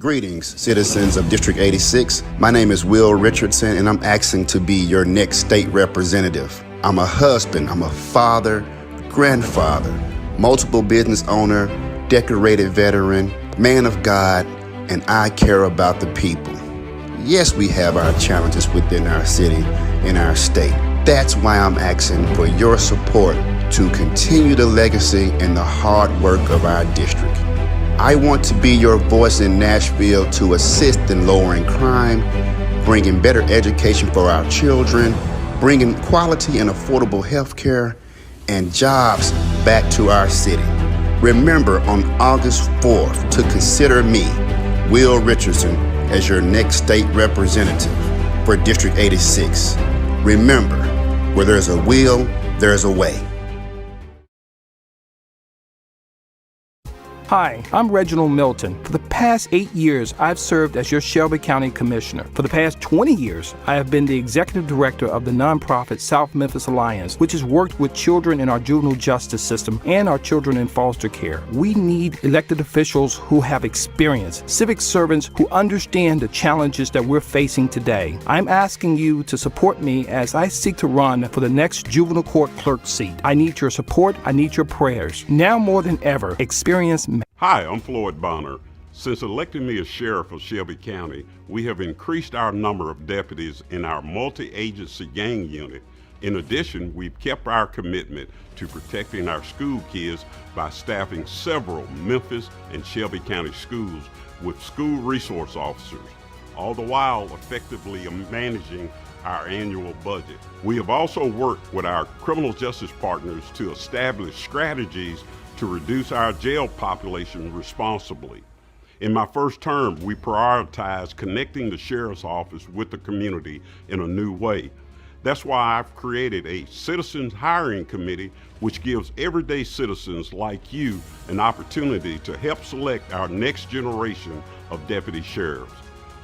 Greetings, citizens of District 86. My name is Will Richardson, and I'm asking to be your next state representative. I'm a husband, I'm a father, grandfather, multiple business owner, decorated veteran, man of God, and I care about the people. Yes, we have our challenges within our city and our state. That's why I'm asking for your support to continue the legacy and the hard work of our district. I want to be your voice in Nashville to assist in lowering crime, bringing better education for our children, bringing quality and affordable health care and jobs back to our city. Remember on August 4th to consider me, Will Richardson, as your next state representative for District 86. Remember, where there's a will, there's a way. Hi, I'm Reginald Milton. For the past 8 years, I've served as your Shelby County Commissioner. For the past 20 years, I have been the Executive Director of the nonprofit South Memphis Alliance, which has worked with children in our juvenile justice system and our children in foster care. We need elected officials who have experience, civic servants who understand the challenges that we're facing today. I'm asking you to support me as I seek to run for the next juvenile court clerk seat. I need your support. I need your prayers. Now more than ever, experience. Hi, I'm Floyd Bonner. Since electing me as sheriff of Shelby County, we have increased our number of deputies in our multi-agency gang unit. In addition, we've kept our commitment to protecting our school kids by staffing several Memphis and Shelby County schools with school resource officers, all the while effectively managing our annual budget. We have also worked with our criminal justice partners to establish strategies to reduce our jail population responsibly. In my first term, we prioritized connecting the sheriff's office with the community in a new way. That's why I've created a citizens hiring committee, which gives everyday citizens like you an opportunity to help select our next generation of deputy sheriffs.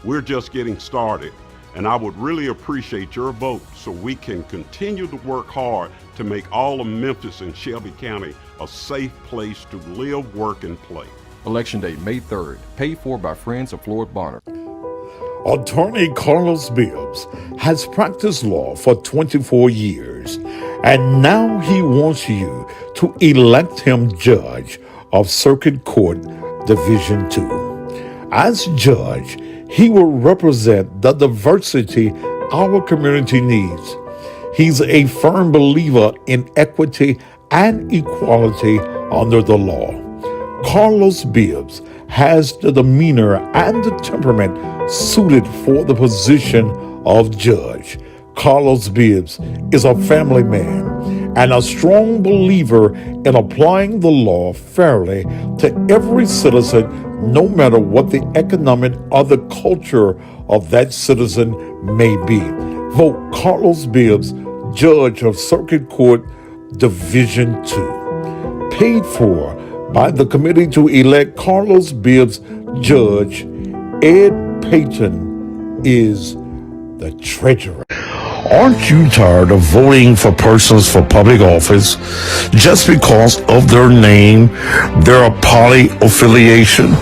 We're just getting started, and I would really appreciate your vote so we can continue to work hard to make all of Memphis and Shelby County a safe place to live, work, and play. Election day, May 3rd, paid for by Friends of Floyd Bonner. Attorney Carlos Bibbs has practiced law for 24 years, and now he wants you to elect him judge of Circuit Court Division 2. As judge, he will represent the diversity our community needs. He's a firm believer in equity and equality under the law. Carlos Bibbs has the demeanor and the temperament suited for the position of judge. Carlos Bibbs is a family man and a strong believer in applying the law fairly to every citizen, no matter what the economic or the culture of that citizen may be. Vote Carlos Bibbs, Judge of Circuit Court Division 2. Paid for by the committee to elect Carlos Bibbs Judge. Ed Payton is the treasurer. Aren't you tired of voting for persons for public office just because of their name, their party affiliation,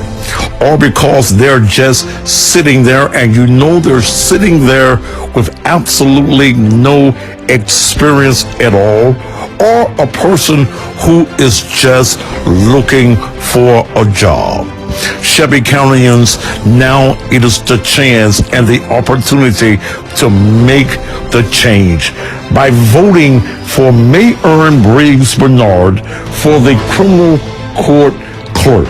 or because they're just sitting there and you know they're sitting there with absolutely no experience at all, or a person who is just looking for a job? Shelby Countyans, now it is the chance and the opportunity to make the change by voting for Mayern Briggs Bernard for the criminal court clerk.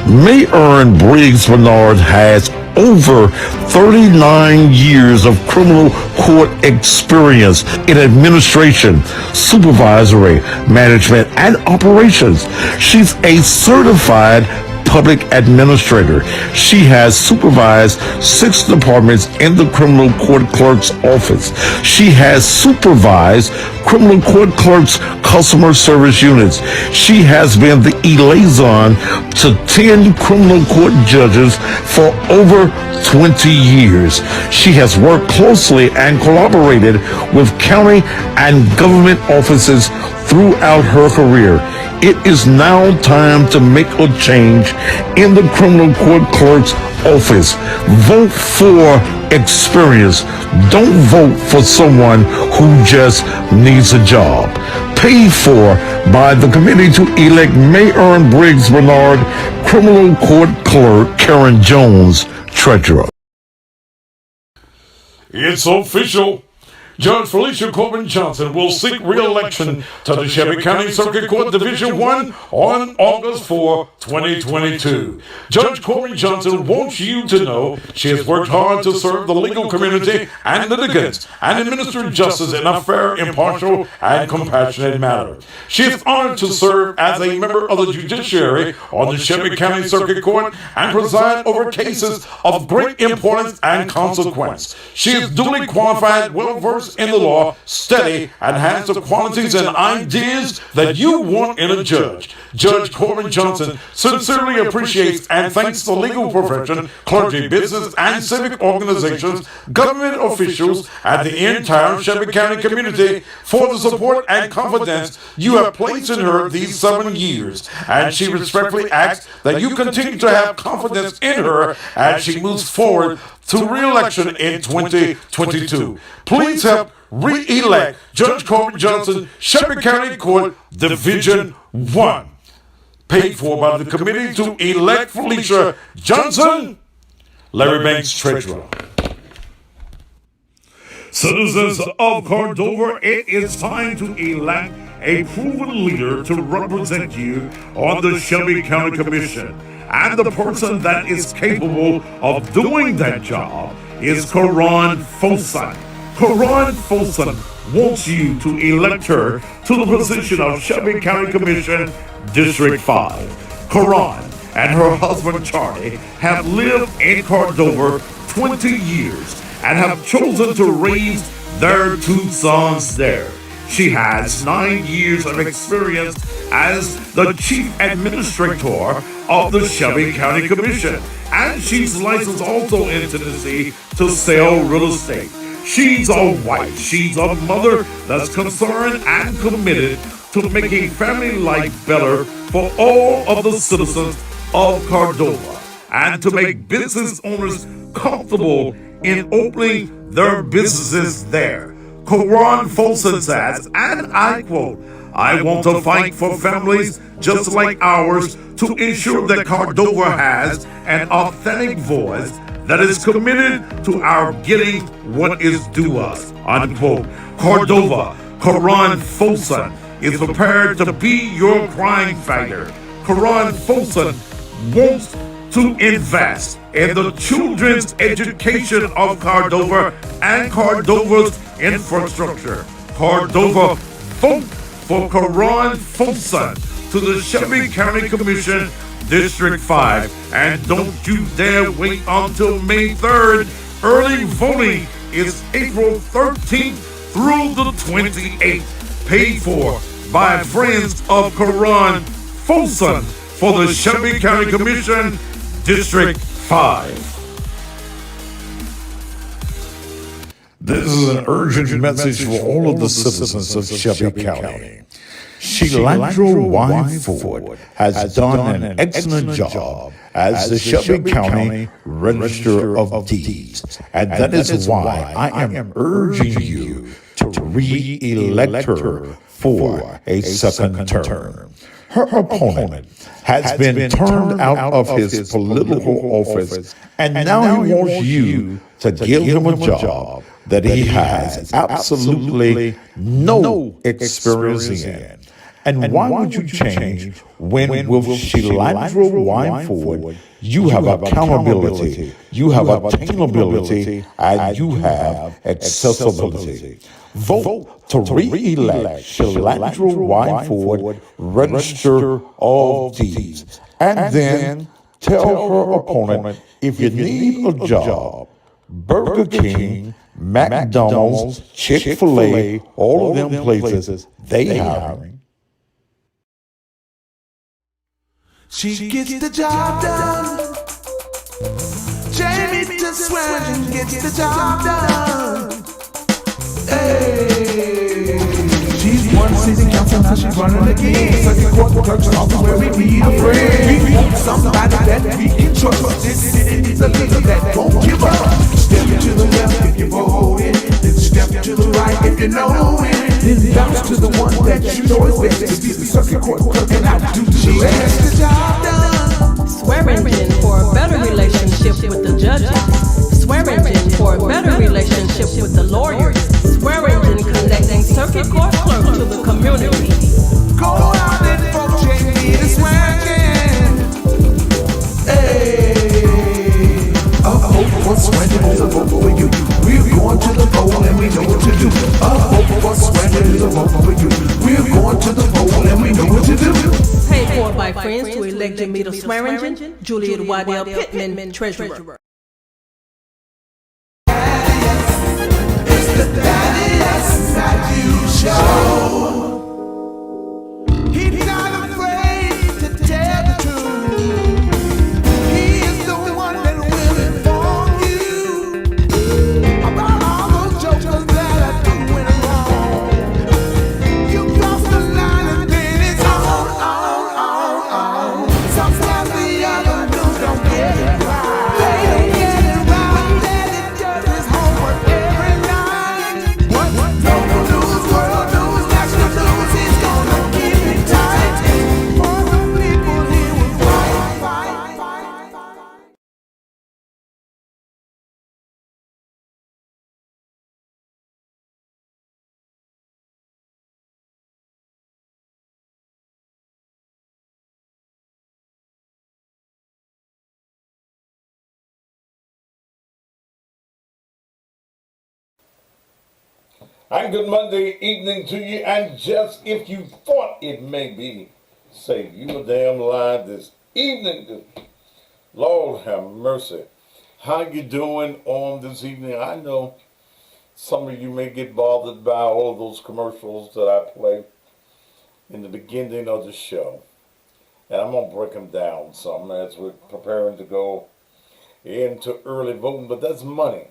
Mayern Briggs Bernard has over 39 years of criminal court experience in administration, supervisory, management, and operations. She's a certified public administrator. She has supervised 6 departments in the criminal court clerk's office. She has supervised criminal court clerks customer service units. She has been the liaison to 10 criminal court judges for over 20 years. She has worked closely and collaborated with county and government offices throughout her career. It is now time to make a change in the criminal court clerk's office. Vote for experience. Don't vote for someone who just needs a job. Paid for by the committee to elect Mayor Briggs Bernard, criminal court clerk Karen Jones, treasurer. It's official. Judge Felicia Corbin Johnson will seek re-election to the Shelby County Circuit Court Division 1 on August 4, 2022. Judge Corbin Johnson wants you to know she has worked hard to serve the legal community and litigants and administer justice in a fair, impartial, and compassionate manner. She is honored to serve as a member of the judiciary on the Shelby County Circuit Court and preside over cases of great importance and consequence. She is duly qualified, well-versed in the law, steady, and has the qualities and ideas that you want in a judge. Judge Corbin Johnson sincerely appreciates and thanks the legal profession, clergy, business, and civic organizations, government officials, and the entire Shelby County community for the support and confidence you have placed in her these 7 years. And she respectfully asks that you continue to have confidence in her as she moves forward to re-election in 2022. Please help re-elect Judge Corbin Johnson, Shelby County Court, Division 1. Paid for by the committee to elect Felicia Johnson, Larry Banks, treasurer. Citizens of Cordova, it is time to elect a proven leader to represent you on the Shelby County Commission. And the person that is capable of doing that job is Karan Fosun. Karan Fosun wants you to elect her to the position of Shelby County Commission, District 5. Karan and her husband Charlie have lived in Cordova 20 years and have chosen to raise their 2 sons there. She has 9 years of experience as the chief administrator of the Shelby County Commission, and she's licensed also in Tennessee to sell real estate. She's a wife, she's a mother that's concerned and committed to making family life better for all of the citizens of Cordova, and to make business owners comfortable in opening their businesses there. Karan Fosun says, and I quote, "I want to fight for families just like ours to ensure that Cordova has an authentic voice that is committed to our getting what is due us," unquote. Cordova, Karan Fosun is prepared to be your crime fighter. Karan Fosun wants to invest in the children's education of Cordova and Cordova's infrastructure. Cordova, vote for Karan Fosun to the Shelby County Commission, District 5. And don't you dare wait until May 3rd. Early voting is April 13th through the 28th. Paid for by friends of Karan Fosun for the Shelby County Commission, District 5. This is an urgent message for all of the citizens of Shelby County. Shilandra Y. Ford has done an excellent job as the Shelby County Register of Deeds, and that is why I am urging you to re-elect her for a second term. Her opponent has been turned out of his political office, and now he wants you to give him a job that he has absolutely no experience in. And why would you change when with Shilandra Y. Ford you have accountability, you have attainability, and you have accessibility? Vote to re-elect Shilandra Y. Ford, Register of Deeds, and then tell her opponent if you need a job, Burger King, McDonald's, Chick-fil-A, all of them places, they hiring. She gets the job done. Jamie to Swearingen gets the job done. Hey, she's one city council, now she's running again. Circuit court clerk's office where we need a friend. We want somebody that we can trust. This city needs a leader that won't give up. Step to the left if you're voting, then step to the right if you know it. Then bounce to the one that you know is best. To be the circuit court clerk and outdo the rest. Gets the job done. Swearingen for a better relationship with the judges. Swearingen for a better relationship with the lawyers. Swearingen connecting circuit court clerk to the community. Go out and vote, Jamie to Swearingen. Hey, a vote for Swearingen is a vote for you. We're going to the poll and we know what to do. A vote for Swearingen is a vote for you. We're going to the poll and we know what to do. Paid for by friends to elect Jamita Swearingen, Juliet Waddell Pittman, Treasurer. It's the Daddy S. Matthews Show. He's not afraid to tell the truth. He is the one that will inform you about all those jokers that are doing wrong. You cross the line and then it's on. Sometimes the other dudes don't get it right. They don't get it right. Let it does his homework every night. What? Local news, world news, national news. He's gonna keep it tight. For the people he will fight. And good Monday evening to you. And just if you thought it may be, say you a damn lie this evening. Lord have mercy. How you doing on this evening? I know some of you may get bothered by all of those commercials that I play in the beginning of the show. And I'm going to break them down some as we're preparing to go into early voting. But that's money.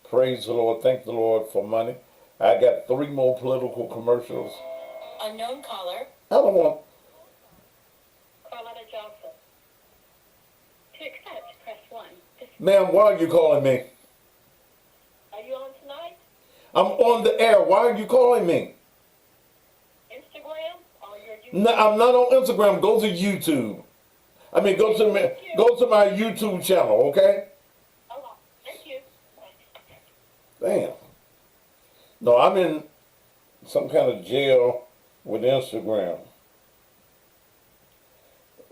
Praise the Lord. Thank the Lord for money. I got 3 more political commercials. Unknown caller. I don't want... Carlotta Johnson. To accept, press 1. Ma'am, why are you calling me? Are you on tonight? I'm on the air. Why are you calling me? Instagram? Or your YouTube? No, I'm not on Instagram. Go to YouTube. I mean, go to my YouTube channel, okay? Oh, thank you. Damn. No, I'm in some kind of jail with Instagram.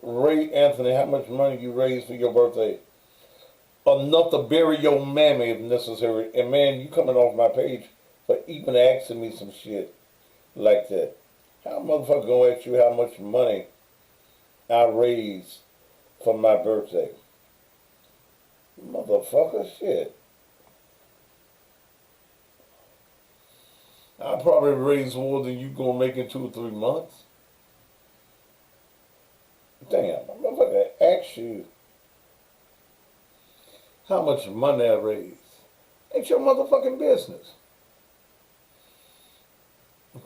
Ray Anthony, how much money you raised for your birthday? Enough to bury your mammy if necessary. And man, you coming off my page for even asking me some shit like that. How motherfucker gonna ask you how much money I raised for my birthday? Motherfucker, shit. I probably raised more than you gonna make in 2 or 3 months. Damn, I'm motherfucker ask you how much money I raised. Ain't your motherfucking business.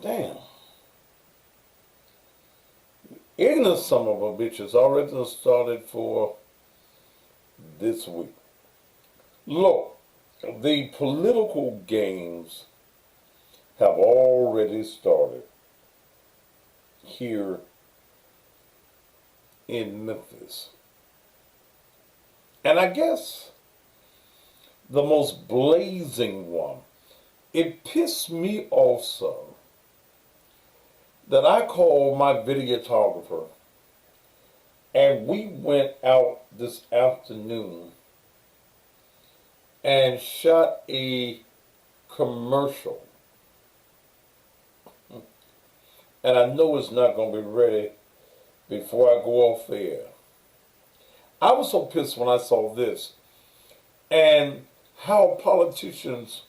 Damn. Ignorant son of a bitches already started for this week. Look, the political games have already started here in Memphis. And I guess the most blazing one, it pissed me off so that I called my videographer and we went out this afternoon and shot a commercial. And I know it's not going to be ready before I go off air. I was so pissed when I saw this and how politicians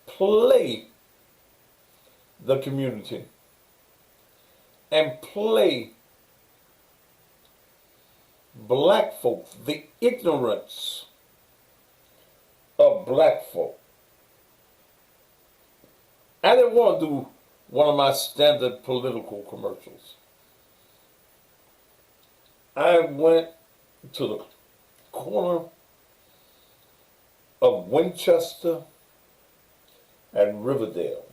play the community and play black folk, the ignorance of black folk. I didn't want to do one of my standard political commercials. I went to the corner of Winchester and Riverdale.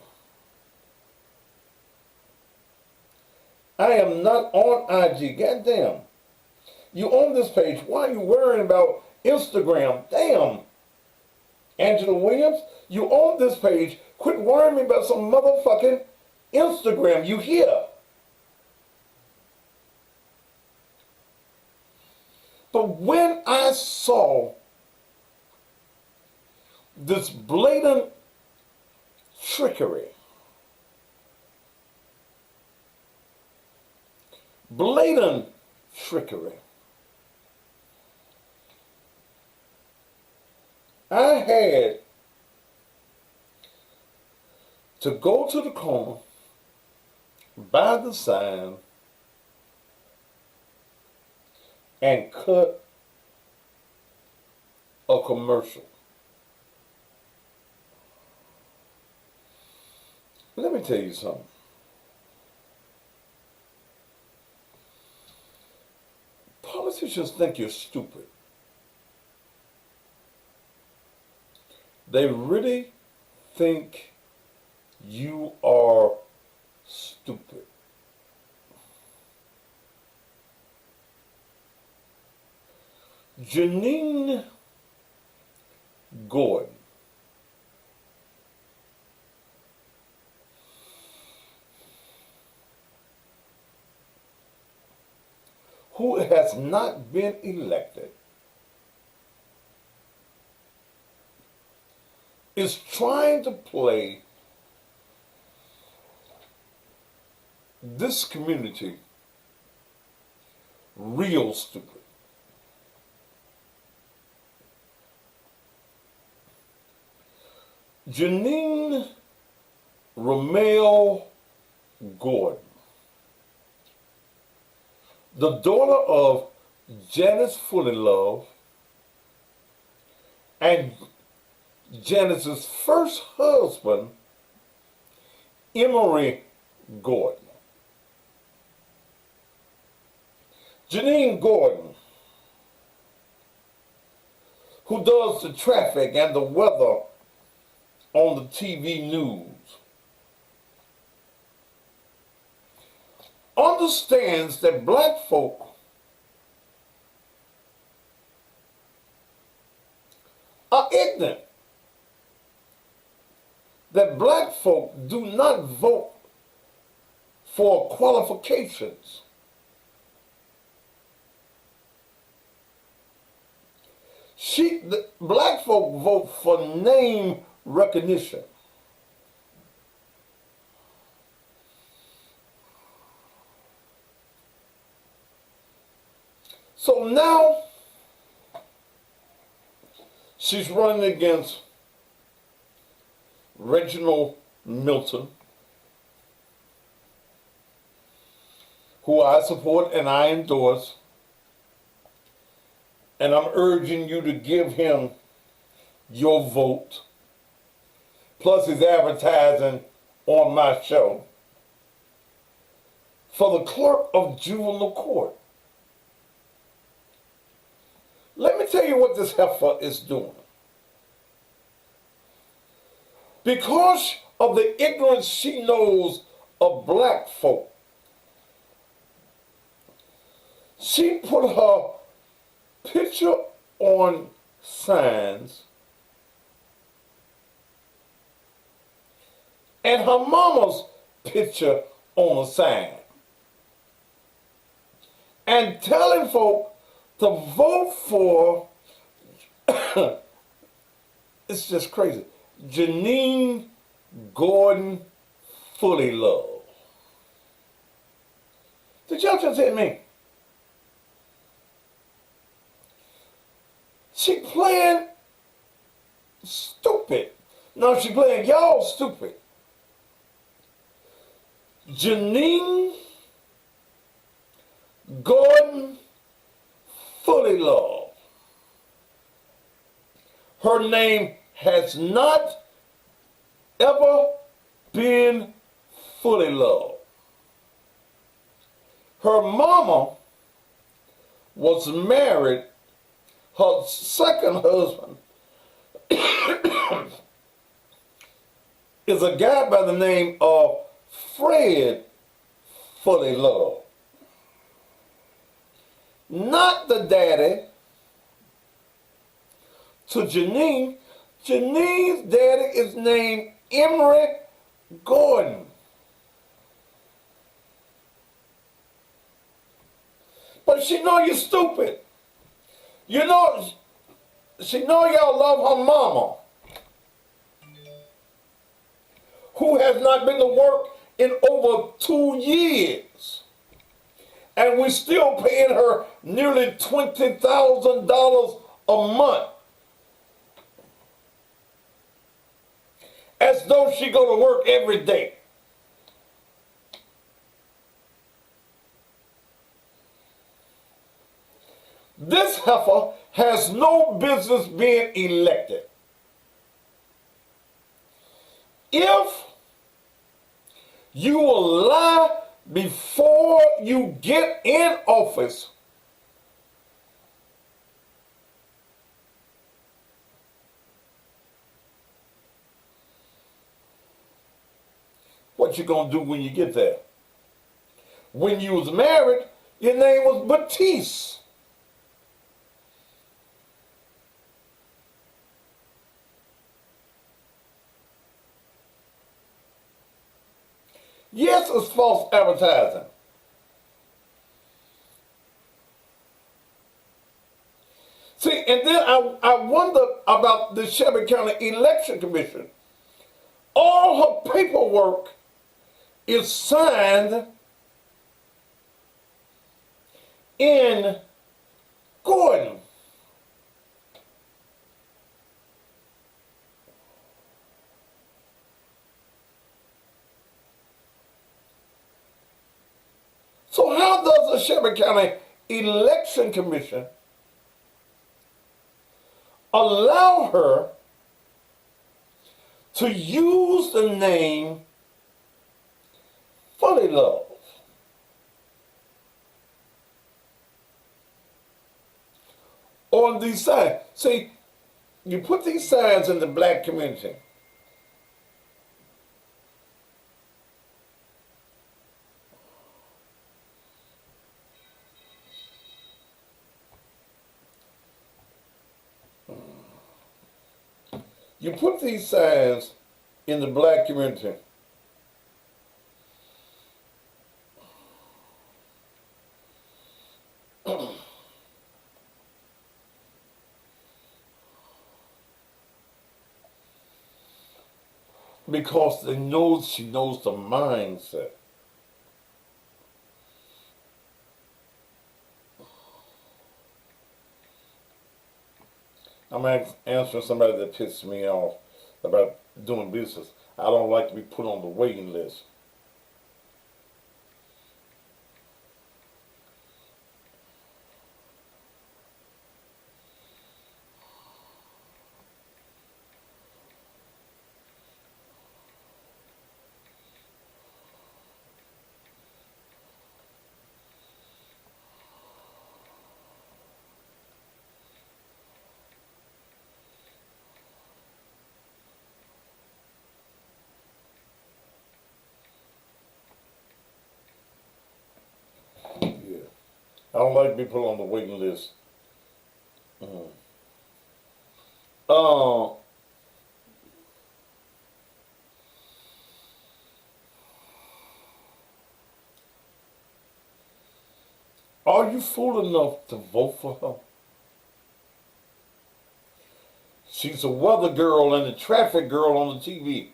I am not on IG. Goddamn. You own this page. Why are you worrying about Instagram? Damn. Angela Williams, you own this page. Quit worrying me about some motherfucking Instagram. You hear? But when I saw this blatant trickery, I had to go to the corner, buy the sign, and cut a commercial. Let me tell you something. Politicians think you're stupid. They really think you are stupid. Janine Gordon, who has not been elected, is trying to play this community real stupid. Janine Romeo Gordon, the daughter of Janice Fullilove and Janice's first husband, Emory Gordon. Janine Gordon, who does the traffic and the weather on the TV news, understands that black folk are ignorant, that black folk do not vote for qualifications. The black folk vote for name recognition. So now she's running against Reginald Milton, who I support and I endorse, and I'm urging you to give him your vote. Plus he's advertising on my show for the clerk of juvenile court. Let me tell you what this heifer is doing. Because of the ignorance she knows of black folk, she put her picture on signs and her mama's picture on a sign and telling folk to vote for, it's just crazy, Janine Gordon Fullilove. Did y'all just hear me? She playing stupid. No, she playing y'all stupid. Janine Gordon fully loved. Her name has not ever been fully loved. Her mama was married, her second husband is a guy by the name of Fred Fully Loved. Not the daddy to Janine. Janine's daddy is named Emery Gordon. But she know you're stupid. You know, she know y'all love her mama, who has not been to work in over 2 years. And we're still paying her nearly $20,000 a month. As though she go to work every day. This heifer has no business being elected. If you will lie before you get in office, what you gonna do when you get there? When you was married, your name was Batiste. Yes, it's false advertising. See, and then I wonder about the Shelby County Election Commission. All her paperwork is signed in Gordon. So how does the Shelby County Election Commission allow her to use the name Fully Loved on these signs? See, you put these signs in the black community. You put these signs in the black community. Because she knows the mindset. I'm answering somebody that pissed me off about doing business. I don't like to be put on the waiting list. I don't like to be put on the waiting list. Are you fool enough to vote for her? She's a weather girl and a traffic girl on the TV.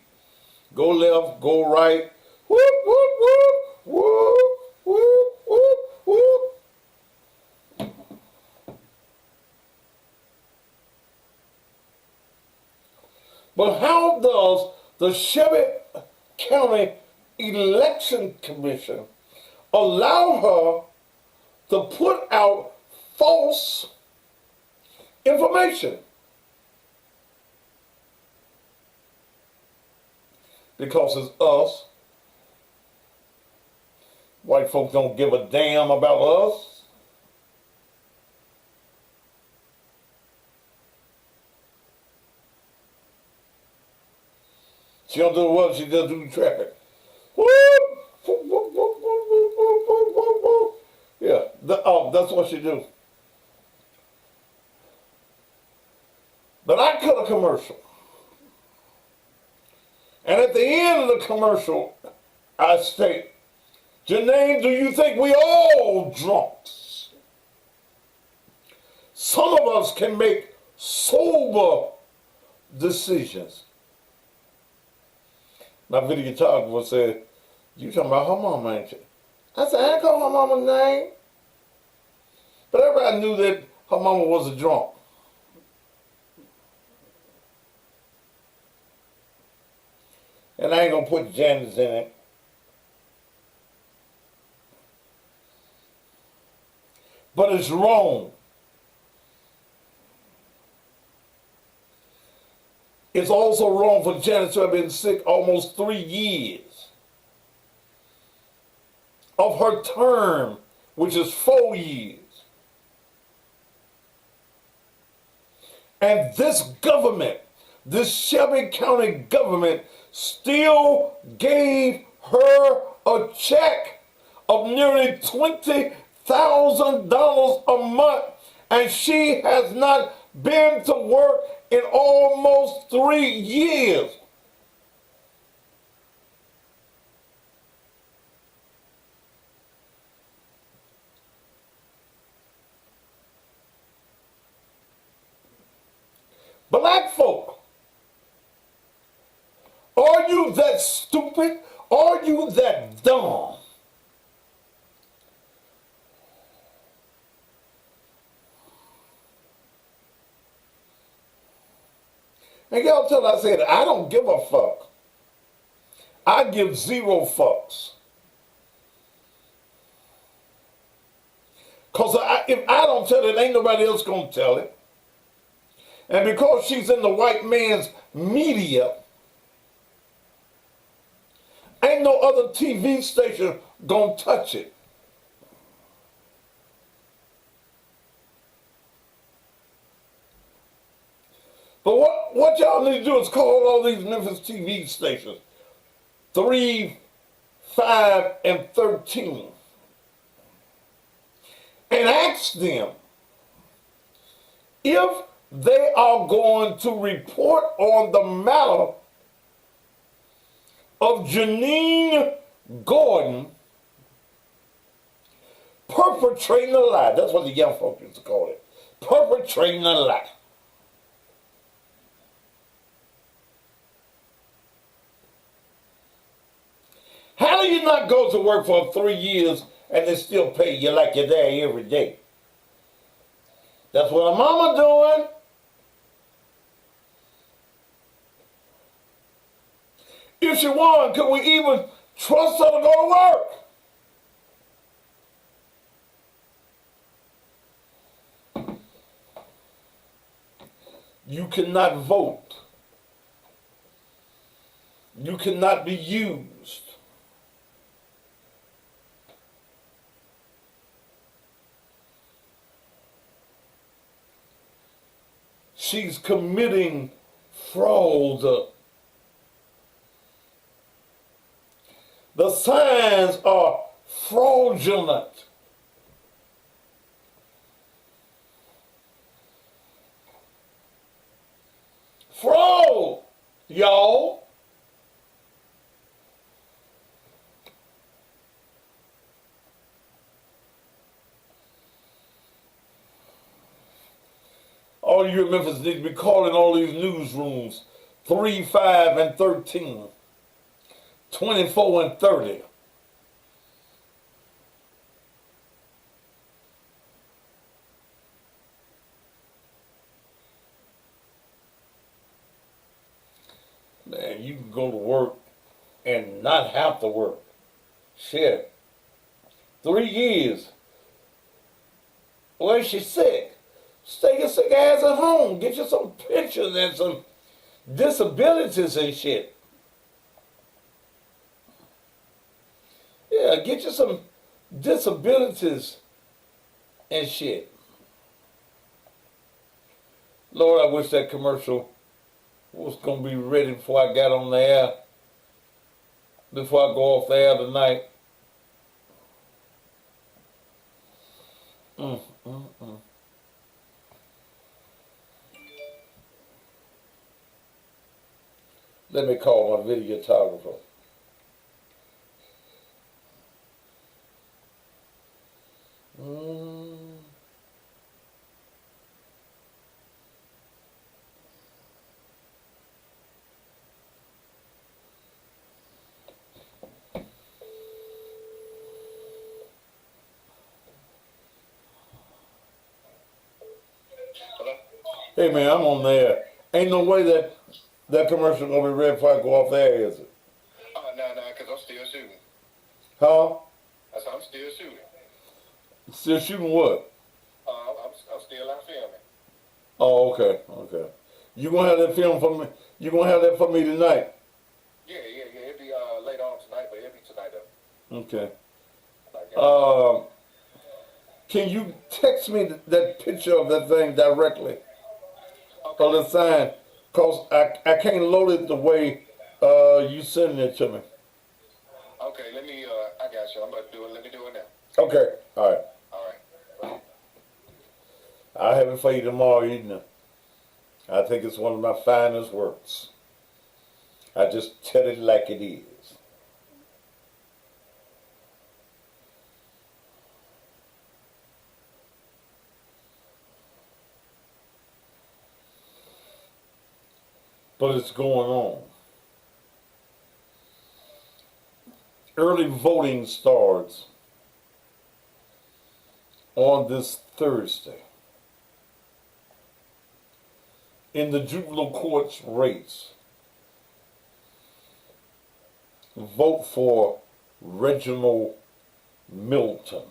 Go left, go right. Whoop, whoop, whoop, whoop, whoop, whoop, whoop. But how does the Shelby County Election Commission allow her to put out false information. Because it's us. White folks don't give a damn about us. She don't do what? She just do the traffic. Yeah, that's what she do. But I cut a commercial. And at the end of the commercial, I state, Janine, do you think we all drunks? Some of us can make sober decisions. My videographer said, you talking about her mama, ain't you? I said, I ain't call her mama's name. But everybody knew that her mama was a drunk. And I ain't gonna put Janice in it. But it's wrong. It's also wrong for Janice to have been sick almost 3 years of her term, which is 4 years. And this government, this Shelby County government, still gave her a check of nearly $20,000 a month, and she has not been to work in almost 3 years. Black folk, are you that stupid? Are you that dumb? And y'all tell I said, I don't give a fuck. I give 0 fucks. Because if I don't tell it, ain't nobody else going to tell it. And because she's in the white man's media, ain't no other TV station going to touch it. But what y'all need to do is call all these Memphis TV stations, 3, 5, and 13, and ask them if they are going to report on the matter of Janine Gordon perpetrating a lie. That's what the young folks used to call it. Perpetrating a lie. How do you not go to work for 3 years and they still pay you like you're there every day? That's what our mama doing. If she won, could we even trust her to go to work? You cannot vote. You cannot be used. She's committing fraud. The signs are fraudulent. Fraud, y'all. All you in Memphis need to be calling all these newsrooms, 3, 5, and 13, 24 and 30. Man, you can go to work and not have to work. Shit. 3 years. Well, she's sick. Stay your sick ass at home. Get you some pensions and some disabilities and shit. Yeah, get you some disabilities and shit. Lord, I wish that commercial was going to be ready before I got on the air. Before I go off the air tonight. Let me call my videographer. Hey man, I'm on there. Ain't no way that commercial gonna be ready before I go off there, is it? Oh, no, because I'm still shooting. Huh? I said I'm still shooting. Still shooting what? I'm still out filming. Oh, okay, okay. You gonna have that film for me? You gonna have that for me tonight? Yeah. It'll be later on tonight, but it'll be tonight though. Okay. Can you text me that picture of that thing directly? Okay. Or the sign? Cause I can't load it the way you sending it to me. Okay, let me. I got you. I'm about to do it. Let me do it now. Okay. All right. All right. I'll have it for you tomorrow evening. I think it's one of my finest works. I just tell it like it is. But it's going on. Early voting starts on this Thursday. In the juvenile courts race, vote for Reginald Milton.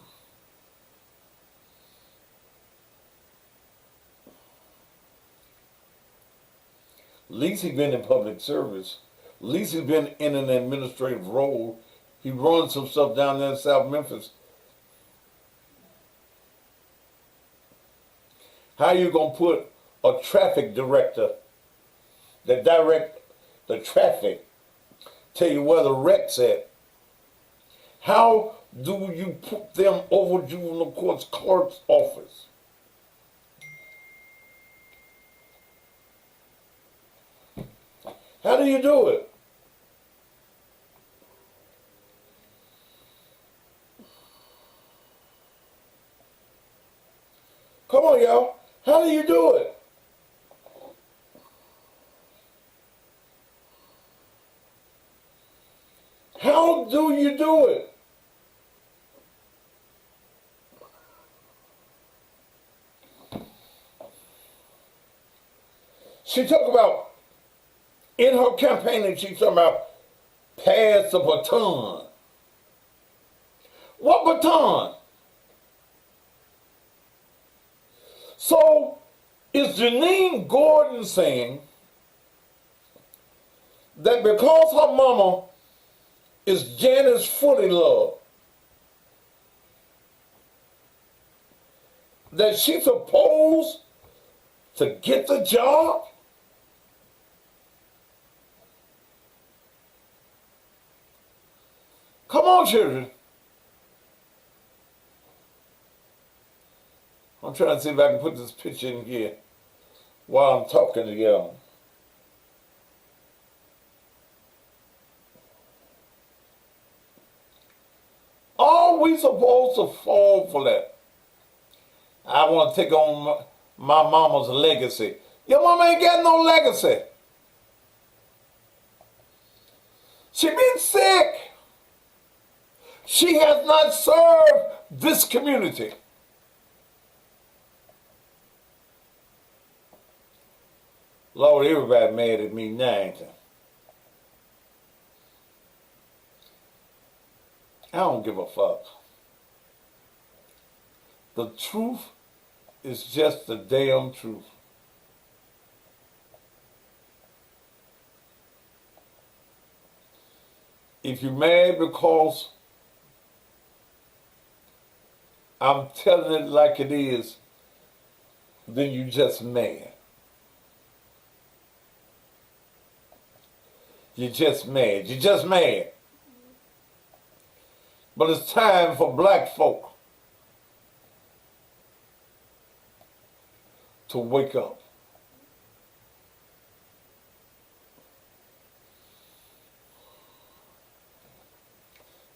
At least he's been in public service. At least he's been in an administrative role. He runs some stuff down there in South Memphis. How you gonna put a traffic director that direct the traffic, tell you where the wreck's at? How do you put them over juvenile court's clerk's office? How do you do it? Come on, y'all. How do you do it? How do you do it? She talked about, in her campaigning, she's talking about pass the baton. What baton? So, is Janine Gordon saying that because her mama is Janice Footlove, that she's supposed to get the job? Come on, children. I'm trying to see if I can put this picture in here while I'm talking to y'all. Are we supposed to fall for that? I want to take on my mama's legacy. Your mama ain't got no legacy. She been sick. She has not served this community. Lord, everybody mad at me now, ain't they? I don't give a fuck. The truth It's just the damn truth. If you're mad because I'm telling it like it is, then you just mad. You're just mad. You're just mad. But it's time for black folk to wake up.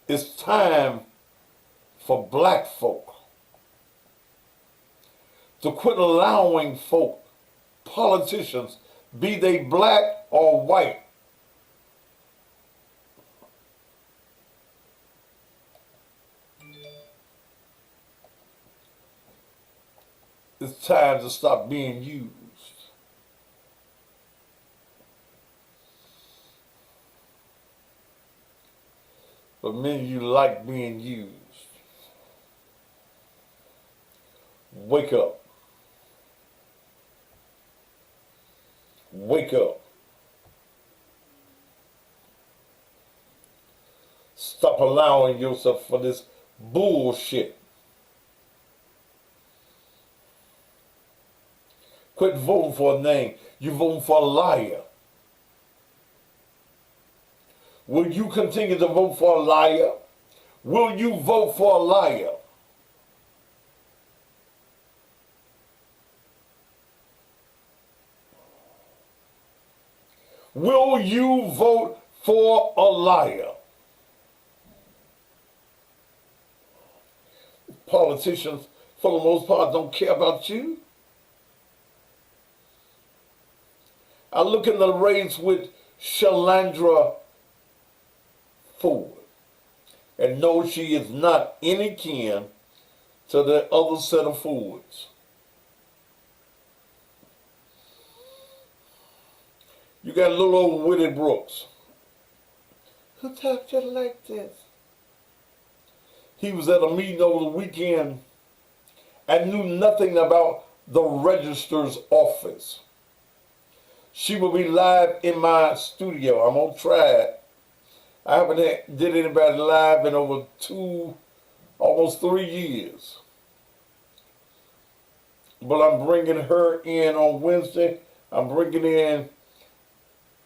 It's time for black folk to quit allowing folk, politicians, be they black or white, it's time to stop being used. But many of you like being used. Wake up. Wake up. Stop allowing yourself for this bullshit. Quit voting for a name. You're voting for a liar. Will you continue to vote for a liar? Will you vote for a liar? Will you vote for a liar? Politicians, for the most part, don't care about you. I look in the race with Shalandra Ford and know she is not any kin to the other set of Fords. You got little old Willie Brooks. Who talked just like this? He was at a meeting over the weekend and knew nothing about the registrar's office. She will be live in my studio. I'm gonna try it. I haven't did anybody live in over almost 3 years. But I'm bringing her in on Wednesday. I'm bringing in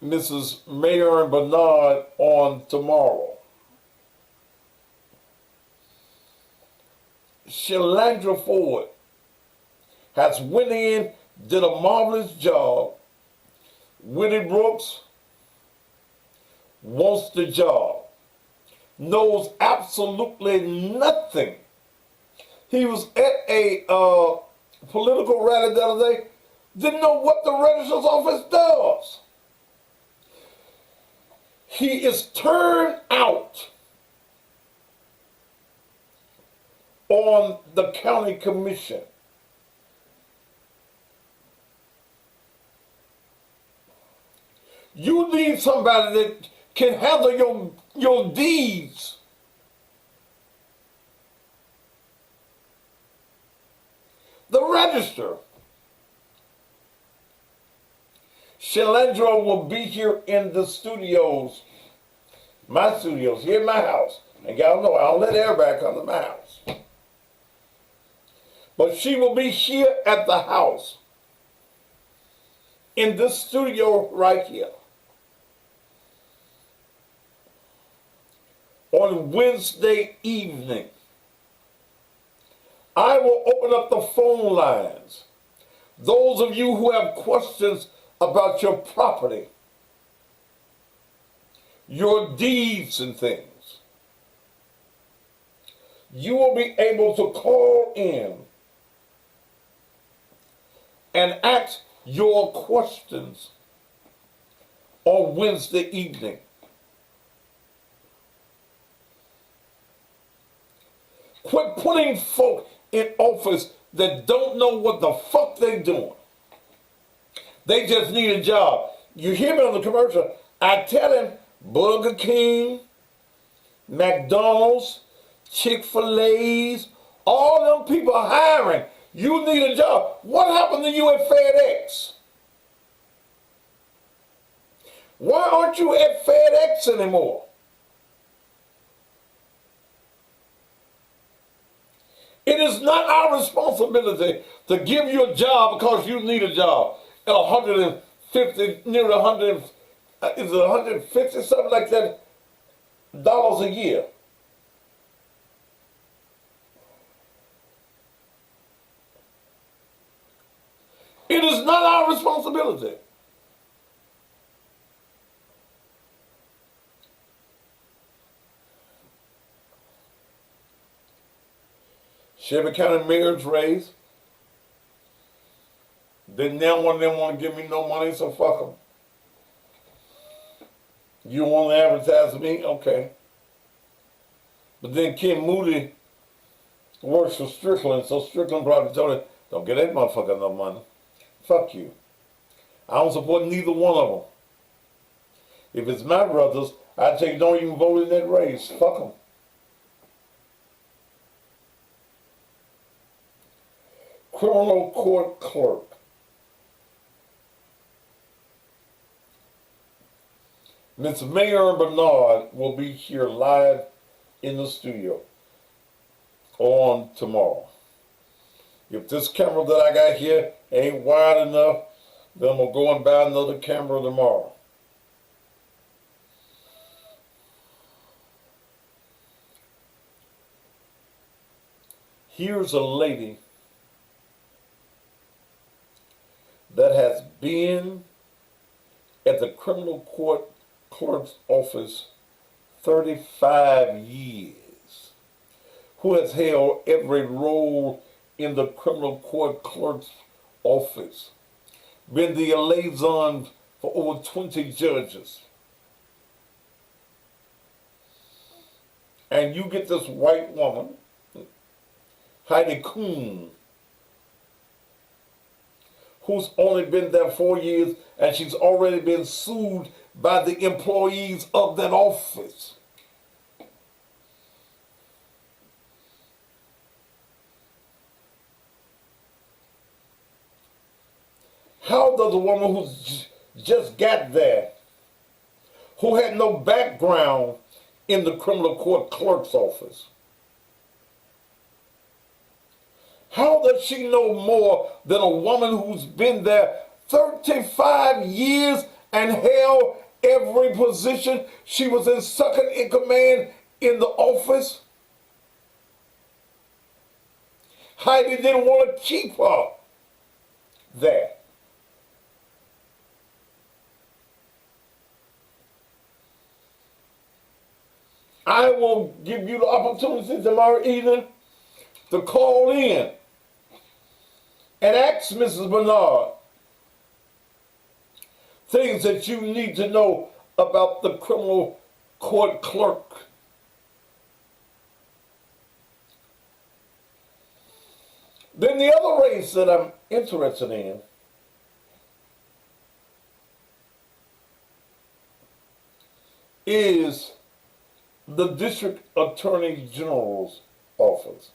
Mrs. Mayor Bernard on tomorrow. Shalandra Ford has went in, did a marvelous job. Willie Brooks wants the job, knows absolutely nothing. He was at a political rally the other day, didn't know what the registrar's office does. He is turned out on the county commission. You need somebody that can handle your deeds. The register. Shalandra will be here in the studios, my studios, here in my house. And y'all know I don't let everybody come to my house. But she will be here at the house, in this studio right here, on Wednesday evening. I will open up the phone lines. Those of you who have questions about your property, your deeds and things, you will be able to call in and ask your questions on Wednesday evening. Quit putting folk in office that don't know what the fuck they doing. They just need a job. You hear me on the commercial, I tell him Burger King, McDonald's, Chick-fil-A's, all them people are hiring. You need a job. What happened to you at FedEx? Why aren't you at FedEx anymore? It is not our responsibility to give you a job because you need a job. At 150, nearly 100, is it 150, something like that, dollars a year. It is not our responsibility. Shelby County mayor's raise. Then now one of them want to give me no money, so fuck them. You want to advertise me? Okay. But then Ken Moody works for Strickland, so Strickland probably told him, don't get that motherfucker no money. Fuck you. I don't support neither one of them. If it's my brothers, I tell you, don't even vote in that race. Fuck them. Criminal court clerk. Ms. Mayor Bernard will be here live in the studio on tomorrow. If this camera that I got here ain't wide enough, then I'm going to go and buy another camera tomorrow. Here's a lady that has been at the criminal court clerk's office 35 years, who has held every role in the criminal court clerk's office, been the liaison for over 20 judges. And you get this white woman, Heidi Kuhn, who's only been there 4 years, and she's already been sued by the employees of that office. How does a woman who's just got there, who had no background in the criminal court clerk's office, how does she know more than a woman who's been there 35 years and held every position? She was in second in command in the office. Heidi didn't want to keep her there. I will give you the opportunity tomorrow evening to call in and ask Mrs. Bernard things that you need to know about the criminal court clerk. Then the other race that I'm interested in is the District Attorney General's office.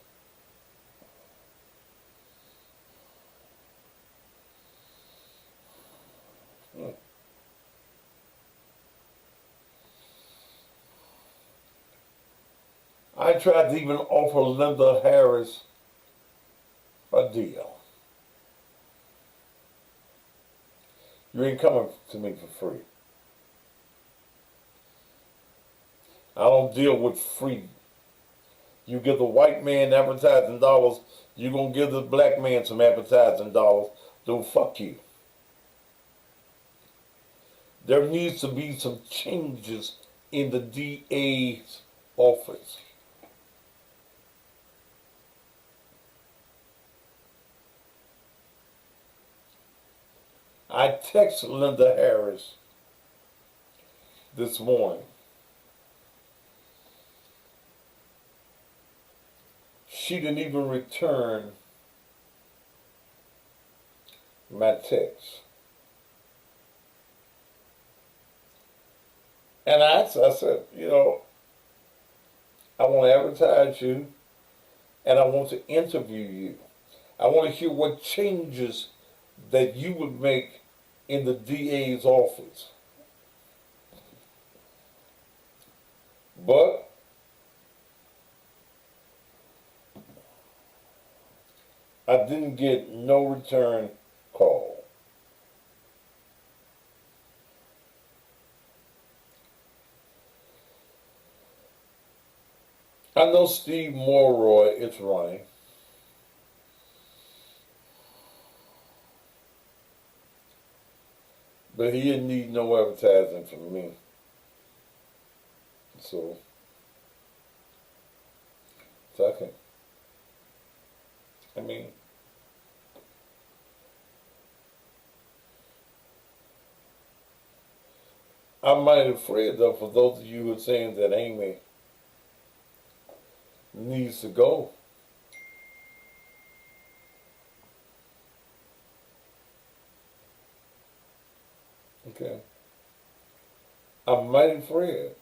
I tried to even offer Linda Harris a deal. You ain't coming to me for free. I don't deal with free. You give the white man advertising dollars, you're going to give the black man some advertising dollars. Then fuck you. There needs to be some changes in the DA's office. I texted Linda Harris this morning. She didn't even return my text. And I said, you know, I want to advertise you and I want to interview you. I want to hear what changes that you would make in the DA's office. But I didn't get no return call. I know Steve Morroy is running. But he didn't need no advertising from me. So it's okay. I mean, I'm mighty afraid though for those of you who are saying that Amy needs to go. Okay. I'm mighty afraid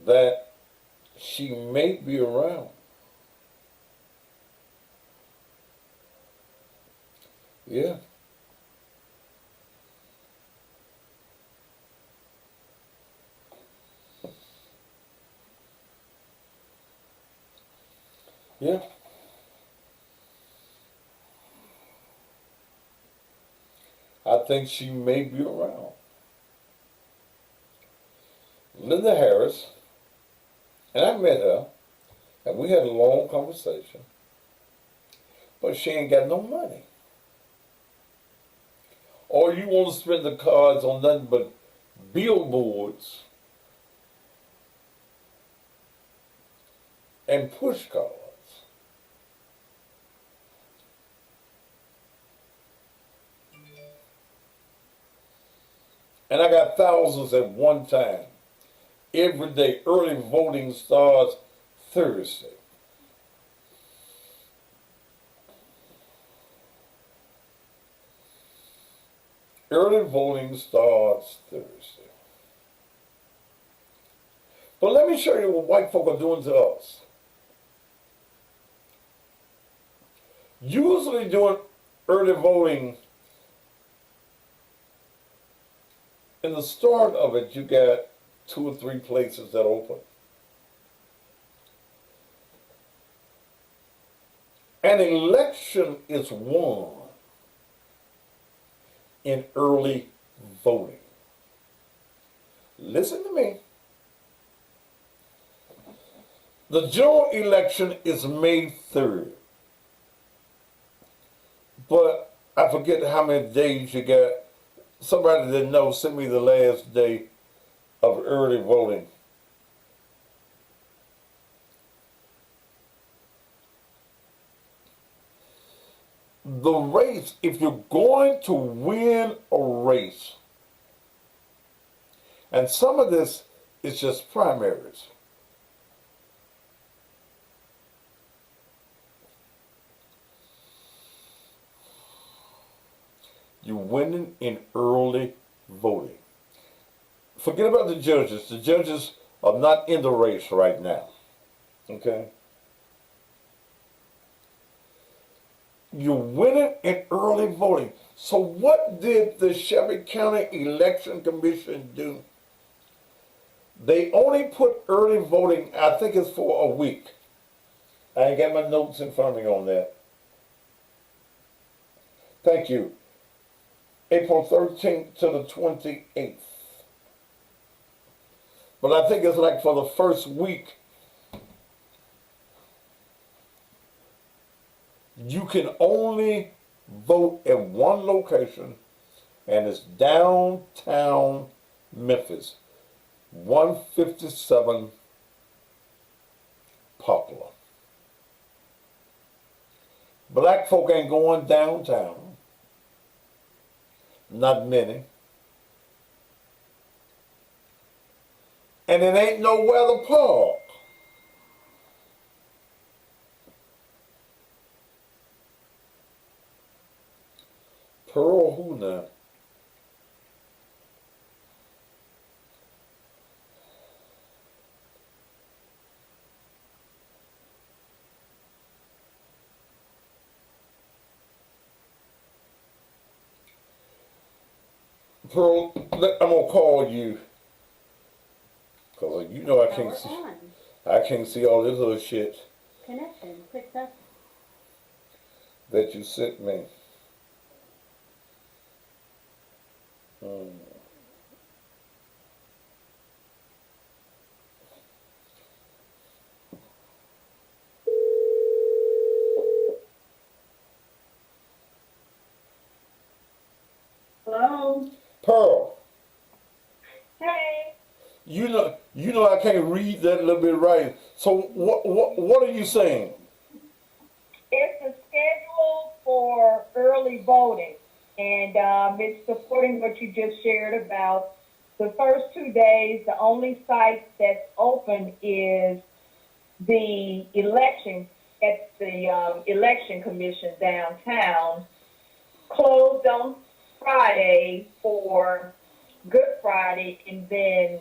that she may be around. Yeah. Yeah. I think she may be around. Linda Harris, and I met her, and we had a long conversation, but she ain't got no money. Or you want to spend the cards on nothing but billboards and push cards. And I got thousands at one time. Every day, early voting starts Thursday. Early voting starts Thursday. But let me show you what white folk are doing to us. Usually doing early voting, in the start of it, you got 2 or 3 places that open. An election is won in early voting. Listen to me. The general election is May 3rd. But I forget how many days you got. Somebody that knows, send me the last day of early voting. The race, if you're going to win a race, and some of this is just primaries. You're winning in early voting. Forget about the judges. The judges are not in the race right now. Okay? You're winning in early voting. So what did the Shelby County Election Commission do? They only put early voting, I think it's for a week. I ain't got my notes in front of me on that. Thank you. April 13th to the 28th. But I think it's like for the first week, you can only vote at one location, and it's downtown Memphis, 157 Poplar. Black folk ain't going downtown. Not many. And it ain't nowhere to park. Pearl who now? Pearl, I'm gonna call you, cause you know I can't see. I can't see all this other shit Connection. Success. that you sent me. Hello. Pearl, Hey. you know I can't read that a little bit right. So what are you saying? It's a schedule for early voting, and it's supporting what you just shared about the first 2 days. The only site that's open is the election at the election commission downtown. Closed on Friday for Good Friday, and then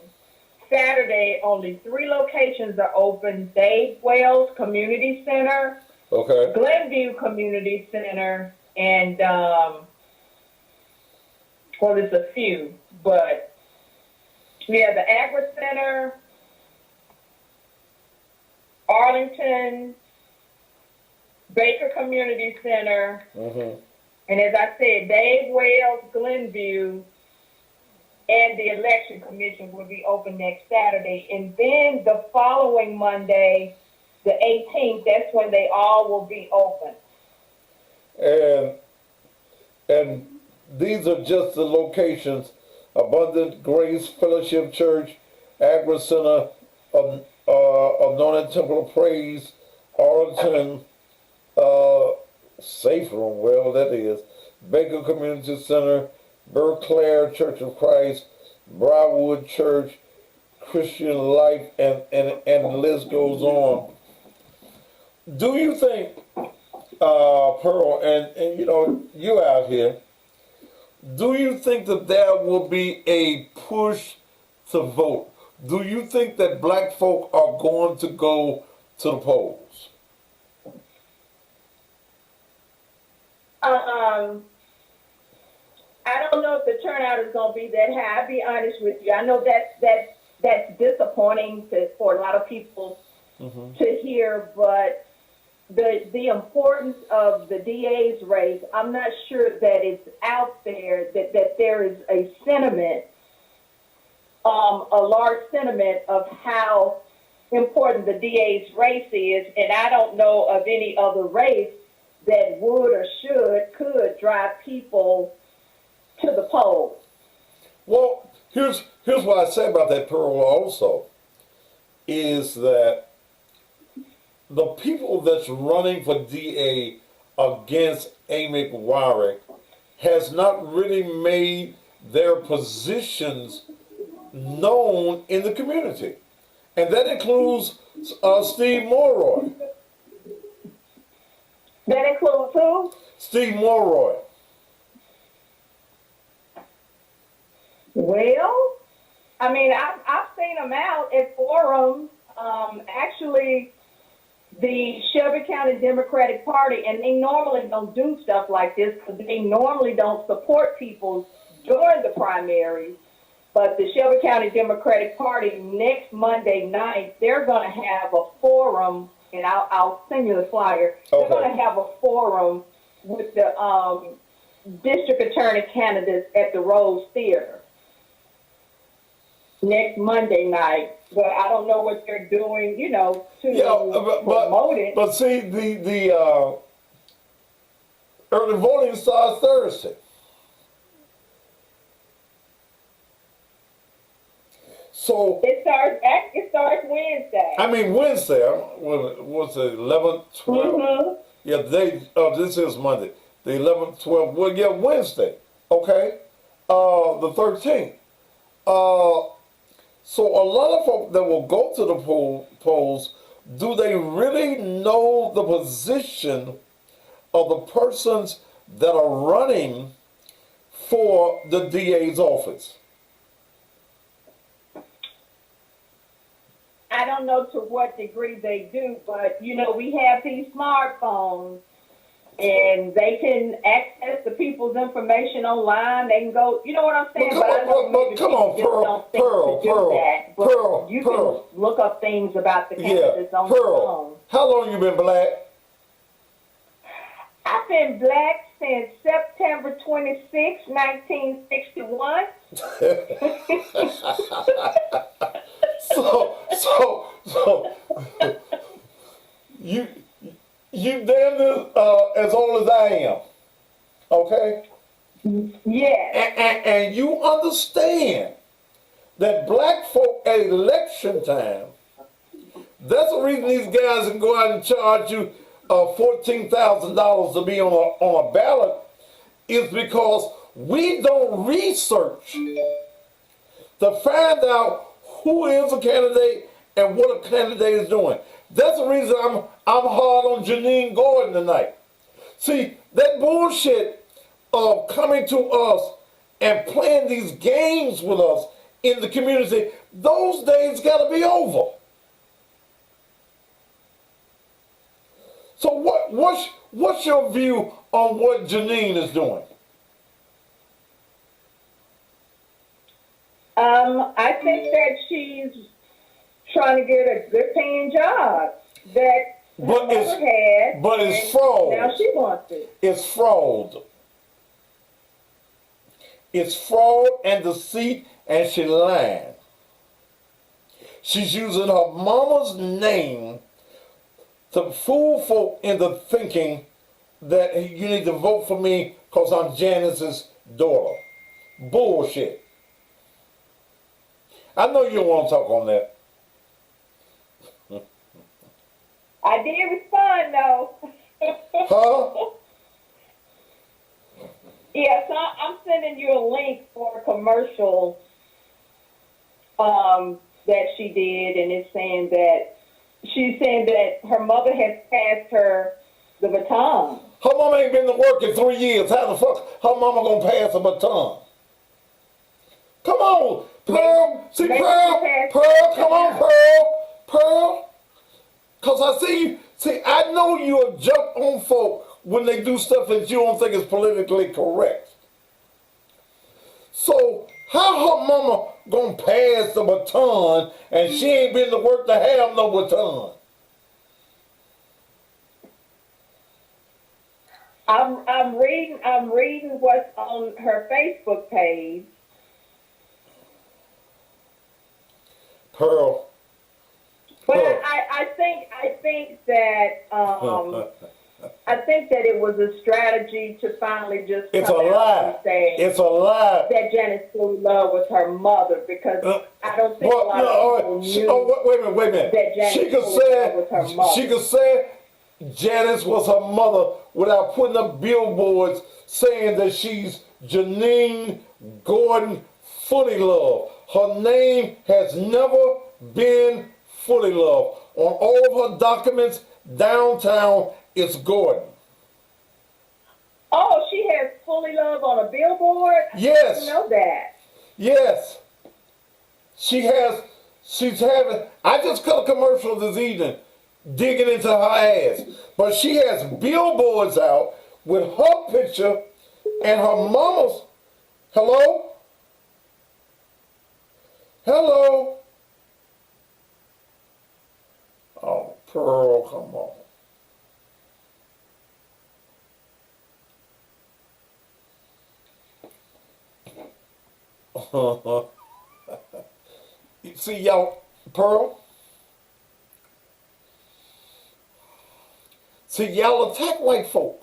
Saturday only 3 locations are open: Dave Wells Community Center, Okay. Glenview Community Center, and well, there's a few, but yeah, the Agri Center, Arlington, Baker Community Center, and as I said, Dave Wells, Glenview, and the election commission will be open next Saturday. And then the following Monday, the 18th, that's when they all will be open. And these are just the locations: Abundant Grace Fellowship Church, Agri Center, Anointed Temple of Praise, Arlington, Safe Room, well that is, Baker Community Center, Berkeley Church of Christ, Briarwood Church, Christian Life, and the list goes on. Do you think, Pearl, and you know, you out here, do you think that there will be a push to vote? Do you think that black folk are going to go to the polls? I don't know if the turnout is going to be that high. I'll be honest with you. I know that's disappointing for a lot of people to hear, but the importance of the DA's race, I'm not sure that it's out there, that there is a sentiment, a large sentiment of how important the DA's race is, and I don't know of any other race that would or could drive people to the polls. Well, here's what I say about that, Pearl, also, is that the people that's running for DA against Amy Warwick has not really made their positions known in the community. And that includes Steve Mulroy. That includes who? Steve Mulroy. Well, I mean, I've seen them out at forums. Actually, the Shelby County Democratic Party, and they normally don't do stuff like this because they normally don't support people during the primaries. But the Shelby County Democratic Party, next Monday night, they're going to have a forum, and I'll send you the flyer. They're going to have a forum with the district attorney candidates at the Rose Theater next Monday night. But I don't know what they're doing, you know, to promote it. But see, the early voting starts Thursday. So it starts Wednesday. I mean Wednesday. What's the 11th, 12th? Yeah, this is Monday. The 11th, 12th. Well, yeah, Wednesday. Okay, the 13th. So a lot of folk that will go to the polls, do they really know the position of the persons that are running for the DA's office? I don't know to what degree they do, but, you know, we have these smartphones, and they can access the people's information online. They can go, you know what I'm saying? But come on, Pearl, You can look up things about the candidates on the phone. How long you been black? I've been black since September 26, 1961. So you damn near as old as I am, okay? Yeah. And you understand that black folk at election time, that's the reason these guys can go out and charge you $14,000 to be on a ballot, is because we don't research to find out who is a candidate and what a candidate is doing. That's the reason I'm hard on Janine Gordon tonight. See, that bullshit of coming to us and playing these games with us in the community, those days gotta be over. So what's your view on what Janine is doing? I think that she's trying to get a good paying job that But her mother had. But it's fraud. Now she wants it. It's fraud. It's fraud and deceit, and she lying. She's using her mama's name to fool folk into thinking that you need to vote for me because I'm Janice's daughter. Bullshit. I know you don't want to talk on that. I did respond though. Huh? Yeah, so I'm sending you a link for a commercial that she did, and it's saying that she's saying that her mother has passed her the baton. Her mama ain't been to work in 3 years. How the fuck her mama gonna pass a baton? Come on, Pearl. See, Pearl, come on, Pearl. Cause I I know you'll jump on folk when they do stuff that you don't think is politically correct. So how her mama gonna pass the baton and she ain't been to work to have no baton? I'm reading what's on her Facebook page. Pearl. But I think that I think that it was a strategy to finally just It's come a out lie. and say It's a lie. that Janice Fuller Love was her mother, because I don't think a lot of people knew wait a minute. that Janice She could Fuller Love was her mother. She could say Janice was her mother without putting up billboards saying that she's Janine Gordon Fully Love. Her name has never been Fully Love. On all of her documents downtown, it's Gordon. Oh, she has Fully Love on a billboard? Yes. I didn't know that. Yes. She's having, I just cut a commercial this evening digging into her ass. But she has billboards out with her picture and her mama's. Hello? Hello? Oh, Pearl, come on. See, y'all, Pearl? See, y'all attack white folk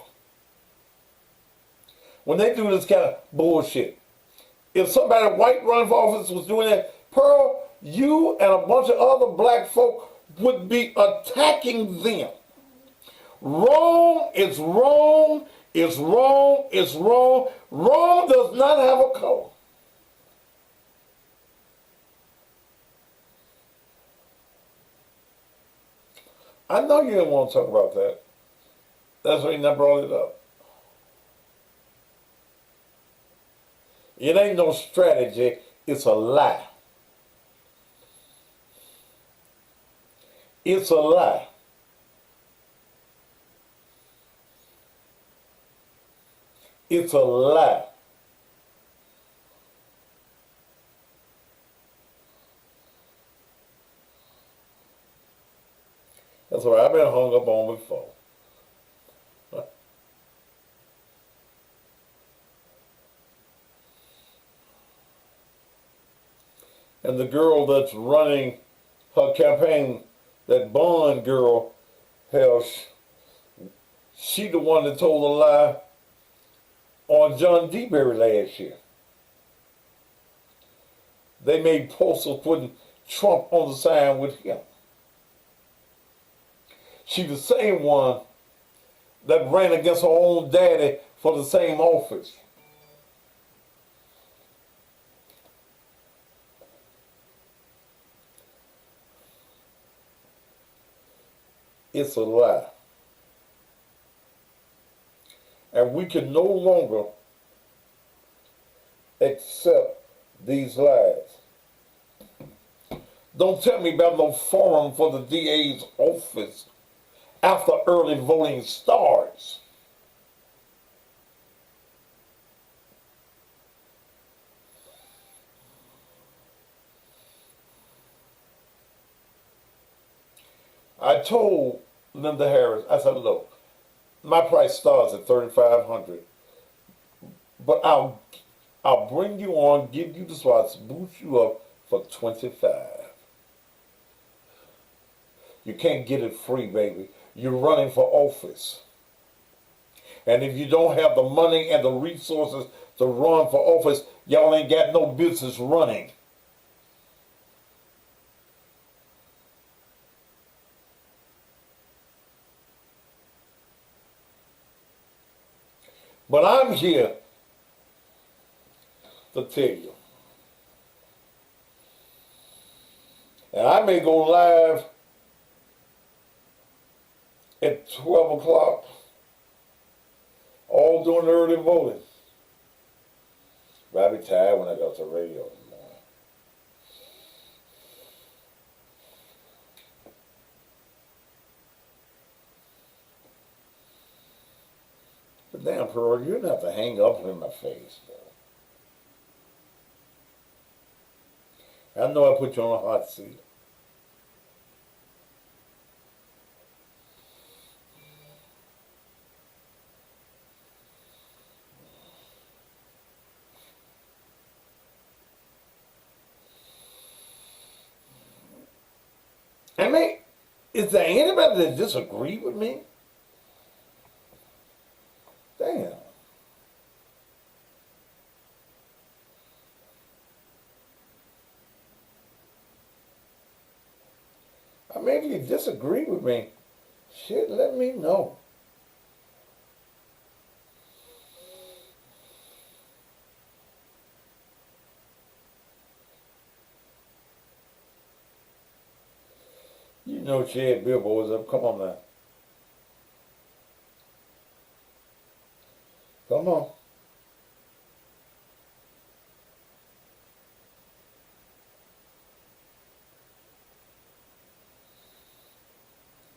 when they do this kind of bullshit. If somebody white running for office was doing that, Pearl, you and a bunch of other black folk would be attacking them. Wrong is wrong, is wrong, is wrong. Wrong does not have a color. I know you didn't want to talk about that. That's why you never brought it up. It ain't no strategy, it's a lie. It's a lie. It's a lie. That's what I've been hung up on before. And the girl that's running her campaign, that Bond girl, hell, she the one that told a lie on John DeBerry last year. They made posters putting Trump on the sign with him. She the same one that ran against her own daddy for the same office. It's a lie. And we can no longer accept these lies. Don't tell me about no forum for the DA's office after early voting starts. I told Linda Harris, I said, look, my price starts at $3,500, but I'll bring you on, give you the spots, boost you up for $25. You can't get it free, baby. You're running for office. And if you don't have the money and the resources to run for office, y'all ain't got no business running. But I'm here to tell you. And I may go live at 12 o'clock, all during the early voting. But I'll be tired when I go to the radio in the morning. But damn, Pearl, you don't have to hang up in my face, though. I know I put you on a hot seat. I mean, is there anybody that disagree with me? Damn. I mean, if you disagree with me, shit, let me know. You know she had billboards up. Come on now. Come on.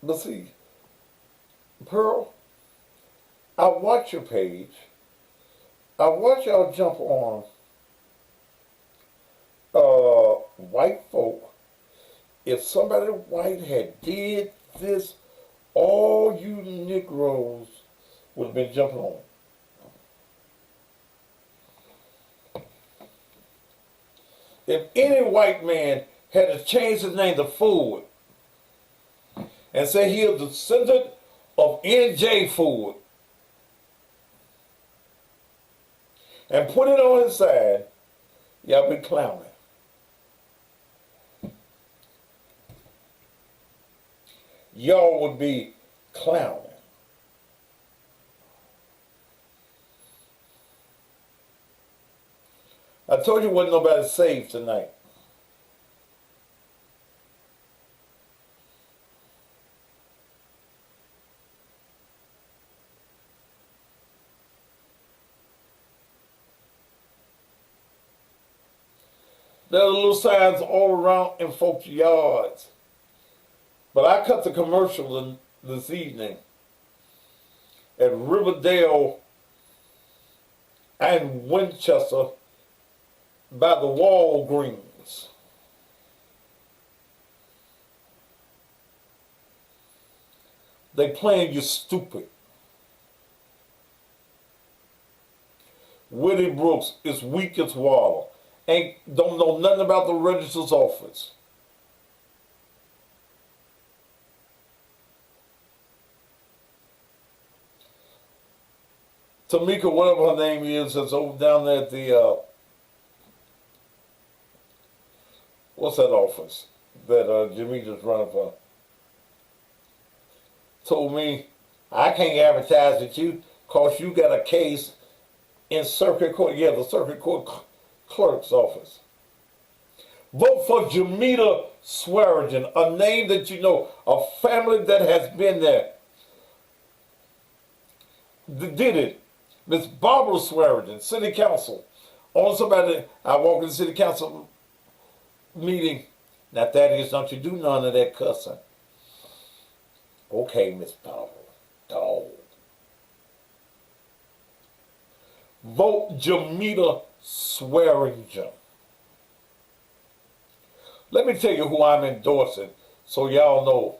But see, Pearl, I watch your page. I watch y'all jump on white folk. If somebody white had did this, all you Negroes would have been jumping on. If any white man had to change his name to Ford and say he is the descendant of N.J. Ford and put it on his side, y'all be clowning. Y'all would be clowning. I told you wasn't nobody saved tonight. There are little signs all around in folks' yards. But I cut the commercial this evening at Riverdale and Winchester by the Walgreens. They playing you stupid. Willie Brooks is weak as water. Don't know nothing about the registrar's office. Tamika, whatever her name is over down there at the, what's that office that Jimmy just running for? Told me, I can't advertise with you because you got a case in circuit court. Yeah, the circuit court clerk's office. Vote for Jamita Swearingen, a name that you know, a family that has been there. Did it. Miss Barbara Swearingen, City Council. On somebody, I walk in the City Council meeting. Now, Thaddeus, don't you do none of that cussing. Okay, Miss Barbara. Dog. Vote Jamita Swearingen. Let me tell you who I'm endorsing so y'all know.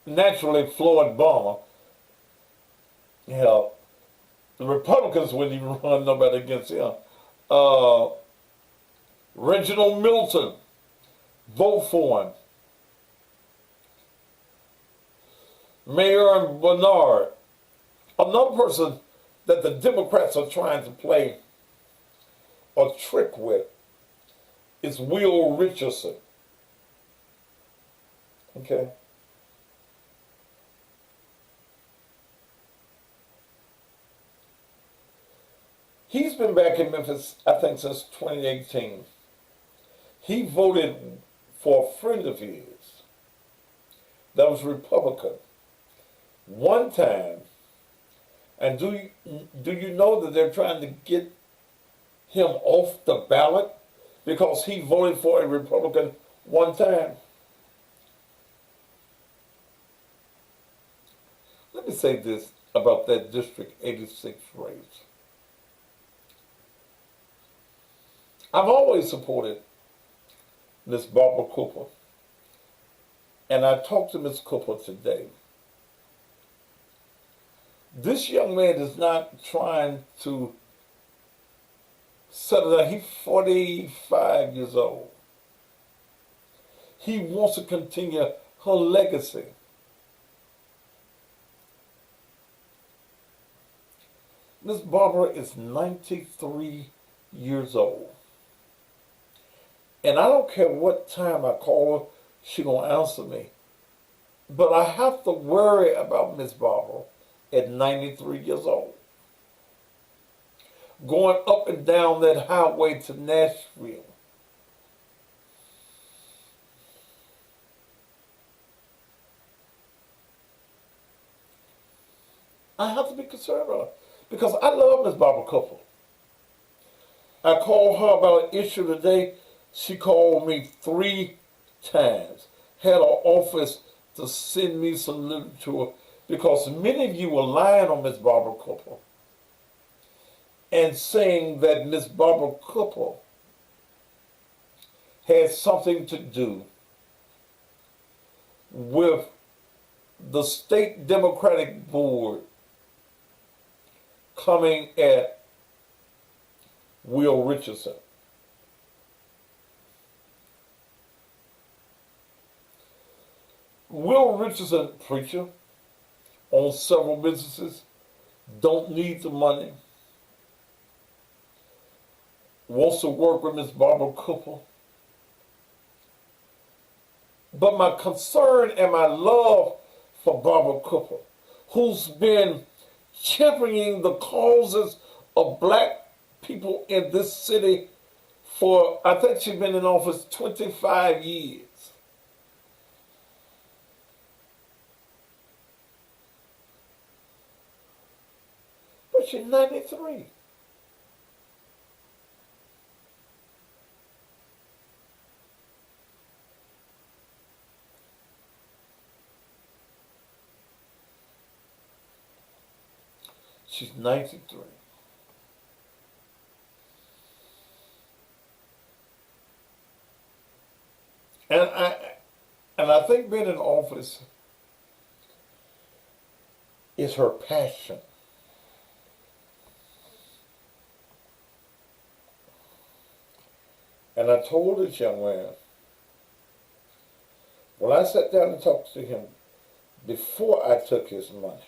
Naturally, Floyd Baumer. Hell, the Republicans wouldn't even run nobody against him. Reginald Milton. Vote for him. Mayor Bernard. Another person that the Democrats are trying to play a trick with is Will Richardson. Okay. He's been back in Memphis, I think, since 2018. He voted for a friend of his that was Republican one time. And do you know that they're trying to get him off the ballot because he voted for a Republican one time? Let me say this about that District 86 race. I've always supported Miss Barbara Cooper, and I talked to Miss Cooper today. This young man is not trying to settle down. He's 45 years old. He wants to continue her legacy. Miss Barbara is 93 years old. And I don't care what time I call her, she's going to answer me. But I have to worry about Miss Barbara at 93 years old. Going up and down that highway to Nashville. I have to be concerned about her because I love Miss Barbara Cooper. I called her about an issue today. She called me 3 times, had her office to send me some literature because many of you were lying on Miss Barbara Cooper and saying that Miss Barbara Cooper had something to do with the state Democratic board coming at Will Richardson. Will Richardson, preacher, owns several businesses, don't need the money, wants to work with Miss Barbara Cooper. But my concern and my love for Barbara Cooper, who's been championing the causes of black people in this city for, I think she's been in office 25 years. But she's 93. She's 93. And I think being in office is her passion. And I told this young man, when I sat down and talked to him before I took his money,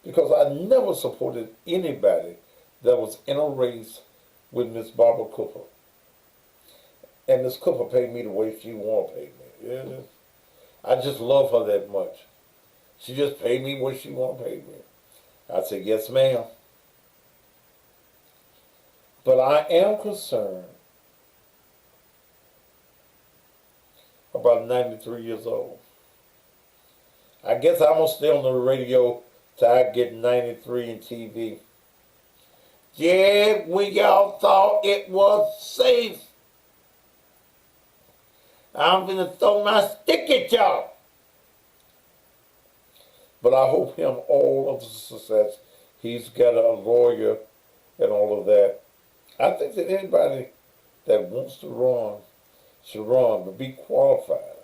because I never supported anybody that was in a race with Miss Barbara Cooper. And Miss Cooper paid me the way she wanted to pay me. Yeah. I just love her that much. She just paid me what she wanted to pay me. I said, yes, ma'am. But I am concerned about 93 years old. I guess I'm going to stay on the radio till I get 93 in TV. Yeah, we all thought it was safe. I'm going to throw my stick at y'all. But I hope him all of the success. He's got a lawyer and all of that. I think that anybody that wants to run should run, but be qualified.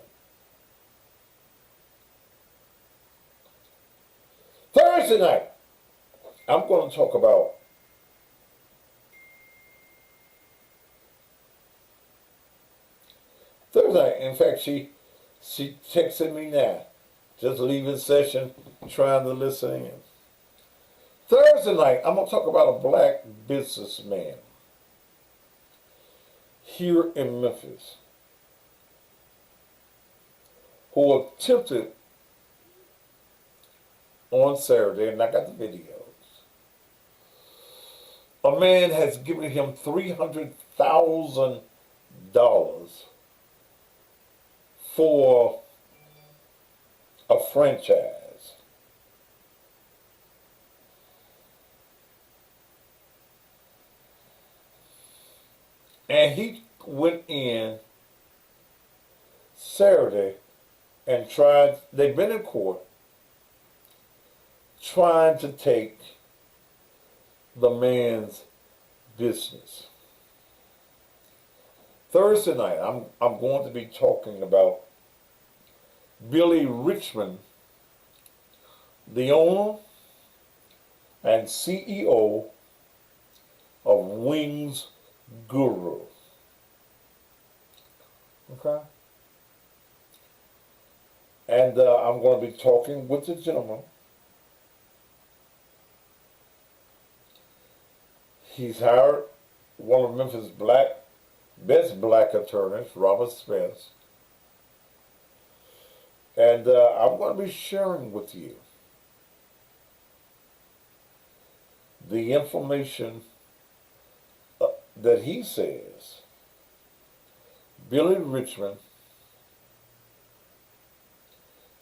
Thursday night, I'm going to talk about Thursday night. In fact, she texted me now, just leaving session, trying to listen in. Thursday night, I'm going to talk about a black businessman here in Memphis who attempted on Saturday, and I got the videos. A man has given him $300,000 for a franchise. And he went in Saturday and tried, they've been in court, trying to take the man's business. Thursday night, I'm going to be talking about Billy Richmond, the owner and CEO of Wings Guru. Okay? And I'm going to be talking with the gentleman. He's hired one of Memphis' best black attorneys, Robert Spence. And I'm going to be sharing with you the information that he says Billy Richmond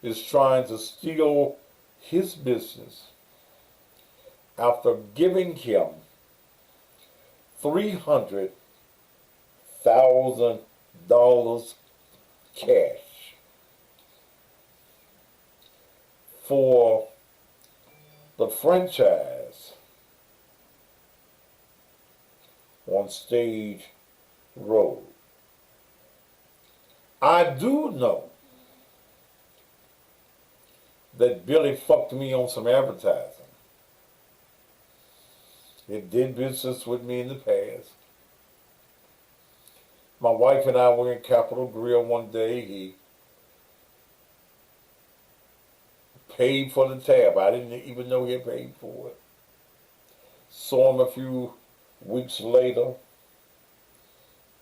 is trying to steal his business after giving him $300,000 cash for the franchise on Stage Road. I do know that Billy fucked me on some advertising. He did business with me in the past. My wife and I were in Capitol Grill one day. He paid for the tab. I didn't even know he had paid for it. Saw him a few weeks later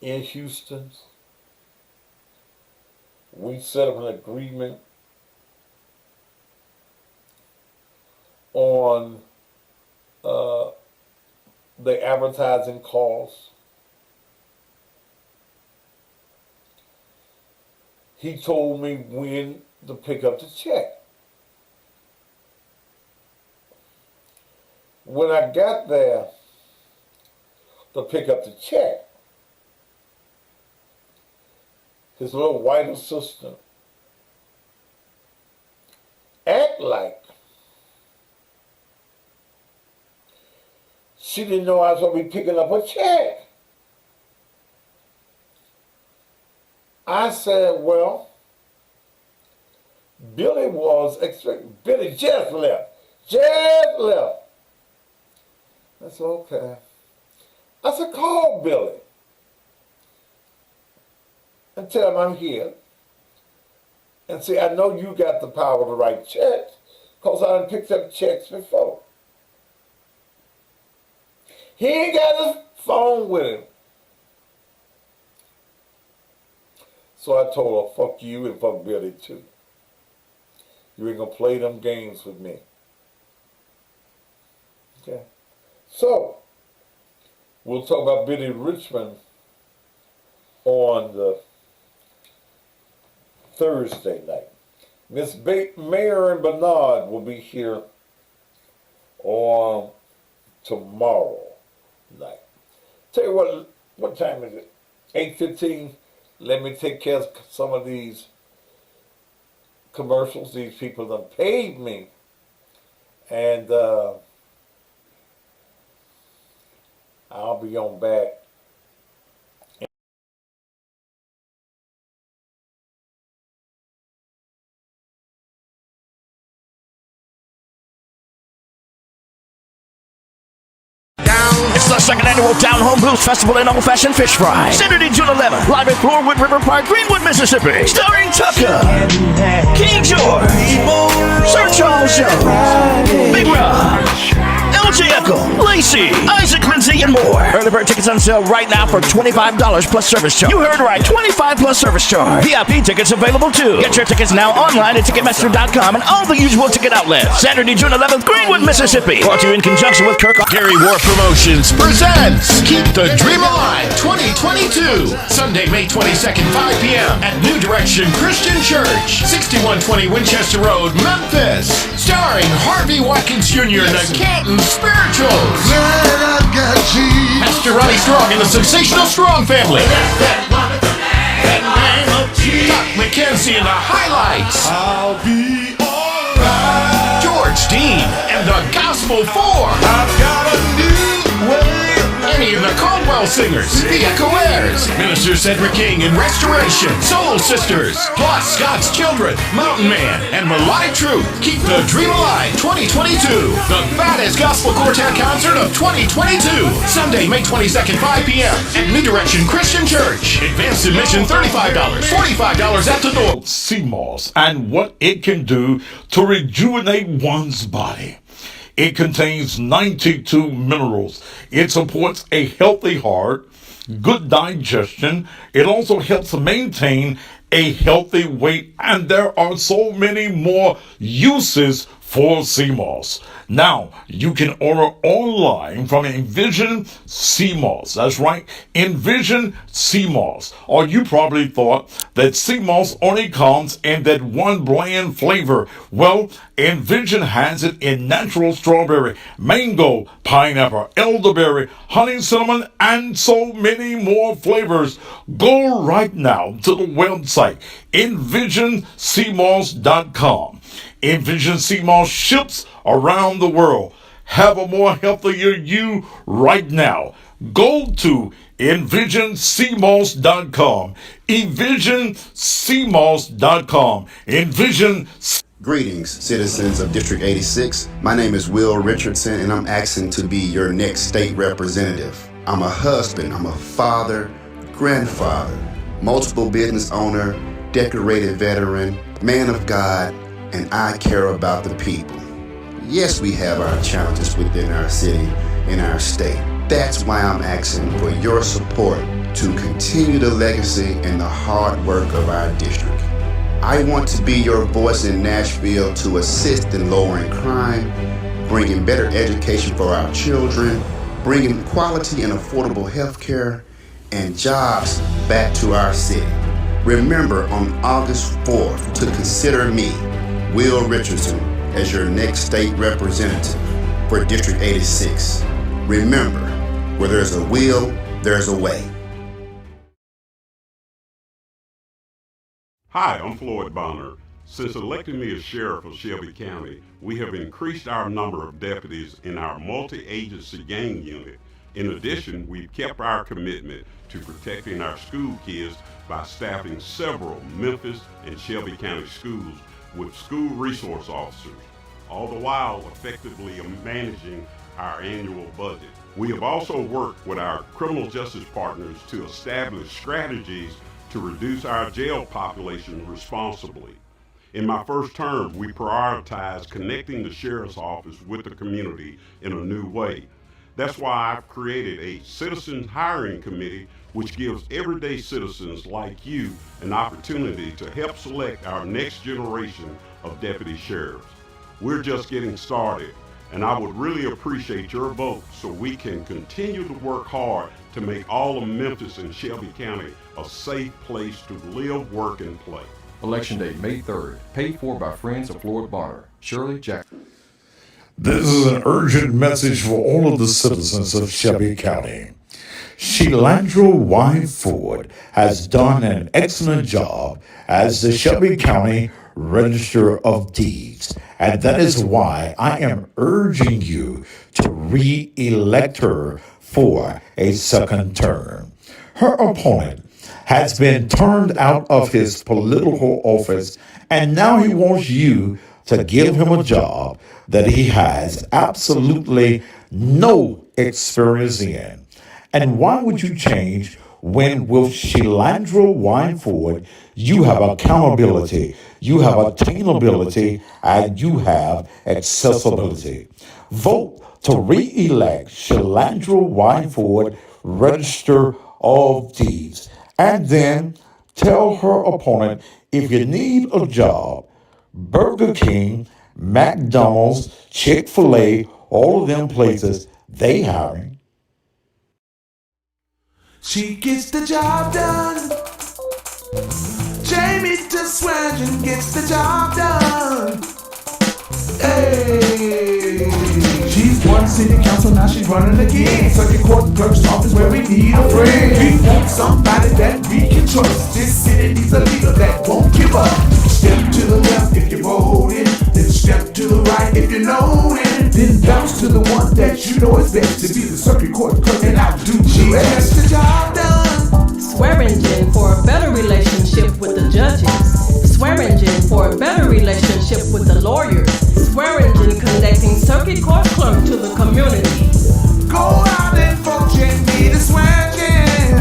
in Houston. We set up an agreement on the advertising costs. He told me when to pick up the check. When I got there to pick up the check, his little white assistant act like she didn't know I was going to be picking up a check. I said, well, Billy just left. I said, okay. I said, call Billy and tell him I'm here. And say, I know you got the power to write checks because I done picked up checks before. He ain't got his phone with him. So I told her, fuck you and fuck Billy too. You ain't gonna play them games with me. Okay. So, we'll talk about Billy Richmond on the Thursday night. Miss Mayor and Bernard will be here on tomorrow night. Tell you what time is it? 8:15. Let me take care of some of these commercials. These people done paid me. And I'll be on back. It's the second annual Down Home Blues Festival and Old Fashioned Fish Fry. Saturday, June 11th, live at Floorwood River Park, Greenwood, Mississippi. Starring Tucker, King George, Sir Charles Jones, Big Rob, LJ Echo, Lacey, Isaac Lindsay, and more. Early bird tickets on sale right now for $25 plus service charge. You heard right, $25 plus service charge. VIP tickets available too. Get your tickets now online at Ticketmaster.com and all the usual ticket outlets. Saturday, June 11th, Greenwood, Mississippi. Brought to you in conjunction with Kirk. Gary War Promotions presents Keep the Dream Alive 2022. Sunday, May 22nd, 5 p.m. at New Direction Christian Church, 6120 Winchester Road, Memphis. Starring Harvey Watkins Jr. and the Canton Spirituals. Pastor Ronnie Strong and the Sensational Strong Family. Doc McKenzie and the Highlights. I'll be alright. George Dean and the Gospel 4. I've got a new way. Any of the Caldwell Singers, the Echoirs, Minister Cedric King and Restoration, Soul Sisters, plus Scott's Children, Mountain Man, and Melodic Truth. Keep the Dream Alive 2022. The baddest gospel quartet concert of 2022. Sunday, May 22nd, 5 p.m. at New Direction Christian Church. Advanced admission $35, $45 at the door. Sea moss and what it can do to rejuvenate one's body. It contains 92 minerals. It supports a healthy heart, good digestion. It also helps maintain a healthy weight. And there are so many more uses for sea moss. Now, you can order online from Envision Sea Moss. That's right, Envision Sea Moss. Or you probably thought that sea moss only comes in that one bland flavor. Well, Envision has it in natural strawberry, mango, pineapple, elderberry, honey cinnamon, and so many more flavors. Go right now to the website, EnvisionSeaMoss.com. Envision Sea Moss ships around the world. Have a more healthier you right now. Go to EnvisionSeaMoss.com. EnvisionSeaMoss.com. Envision. Greetings, citizens of District 86. My name is Will Richardson, and I'm asking to be your next state representative. I'm a husband, I'm a father, grandfather, multiple business owner, decorated veteran, man of God, and I care about the people. Yes, we have our challenges within our city and our state. That's why I'm asking for your support to continue the legacy and the hard work of our district. I want to be your voice in Nashville to assist in lowering crime, bringing better education for our children, bringing quality and affordable health care, and jobs back to our city. Remember on August 4th to consider me, Will Richardson, as your next state representative for District 86. Remember, where there's a will, there's a way. Hi, I'm Floyd Bonner, Since electing me as sheriff of Shelby County, we have increased our number of deputies in our multi-agency gang unit. In addition, we've kept our commitment to protecting our school kids by staffing several Memphis and Shelby County schools with school resource officers, all the while effectively managing our annual budget. We have also worked with our criminal justice partners to establish strategies to reduce our jail population responsibly. In my first term, we prioritized connecting the sheriff's office with the community in a new way. That's why I've created a citizens hiring committee which gives everyday citizens like you an opportunity to help select our next generation of deputy sheriffs. We're just getting started, and I would really appreciate your vote so we can continue to work hard to make all of Memphis and Shelby County a safe place to live, work, and play. Election day, May 3rd. Paid for by Friends of Floyd Bonner. Shirley Jackson. This is an urgent message for all of the citizens of Shelby County. Shelandra Y. Ford has done an excellent job as the Shelby County Register of Deeds, and that is why I am urging you to re-elect her for a second term. Her opponent has been turned out of his political office, and now he wants you to give him a job that he has absolutely no experience in. And why would you change when with Shelandra Y. Ford, you have accountability, you have attainability, and you have accessibility? Vote to re-elect Shelandra Y. Ford, Register of Deeds. And then tell her opponent, if you need a job, Burger King, McDonald's, Chick-fil-A, all of them places, they hiring. She gets the job done. Jamie DeSwagen gets the job done. Hey, she's won city council, now she's running again. Circuit court clerk's office where we need a friend. We want somebody that we can trust. This city needs a leader that won't give up. Step to the left if you're voting, then step to the right if you know it. Then bounce to the one that you know is best to be the circuit court clerk and outdo the rest. She gets the job done. Swear engine for a better relationship with the judges. Swear engine for a better relationship with the lawyers. Swear engine connecting circuit court clerk to the community. Go out and vote, Jamie DeSwagen.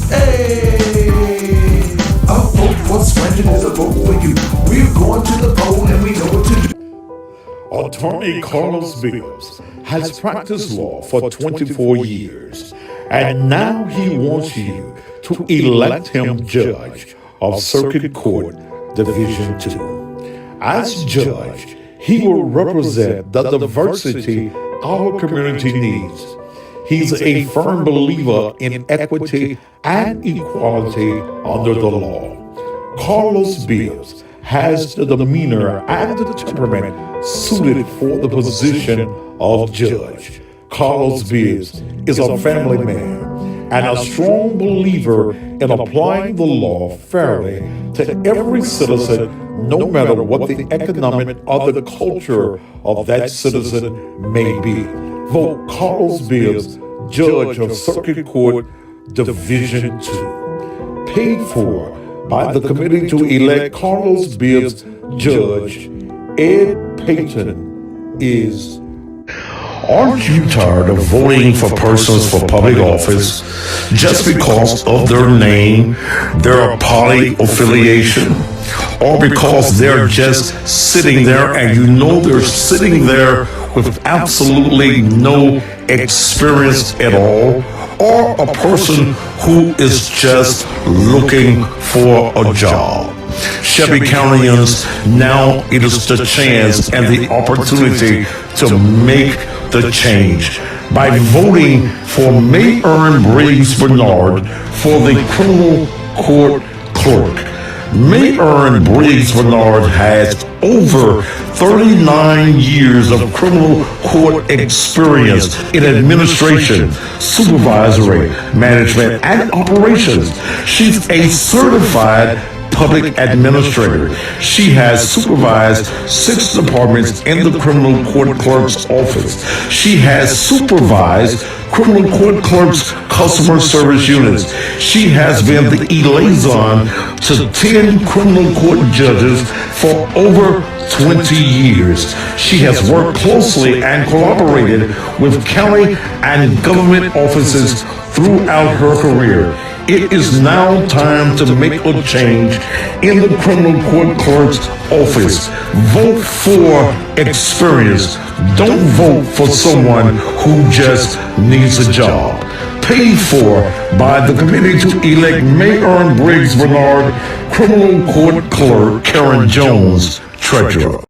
Hey, a vote for Swagen is a vote for you. We're going to the poll and we know what to do. Attorney Carlos Bills has practiced law for 24 years, and now he wants you to elect him judge of Circuit Court Division 2. As judge, he will represent the diversity our community needs. He's a firm believer in equity and equality under the law. Carlos Bills has the demeanor and the temperament suited for the position of judge. Carlos Bills is a family man and a strong believer in applying the law fairly to every citizen, no matter what the economic or the culture of that citizen may be. Vote Carlos Bills, Judge of Circuit Court Division 2. Paid for by the committee to elect Carlos Bills Judge. Ed Payton is. Aren't you tired of voting for persons for public office just because of their name, their party affiliation, or because they're just sitting there and you know they're sitting there with absolutely no experience at all, or a person who is just looking for a job? Shelby Countyans, now it is the chance and the opportunity to make the change by voting for Mayern Briggs Bernard for the criminal court clerk. Mayern Briggs Bernard has over 39 years of criminal court experience in administration, supervisory, management, and operations. She's a certified public administrator. She has supervised 6 departments in the criminal court clerk's office. She has supervised criminal court clerks' customer service units. She has been the liaison to 10 criminal court judges for over 20 years. She has worked closely and collaborated with county and government offices throughout her career. It is now time to make a change in the criminal court clerk's office. Vote for experience. Don't vote for someone who just needs a job. Paid for by the committee to elect Mayor Briggs Bernard, criminal court clerk Karen Jones, treasurer.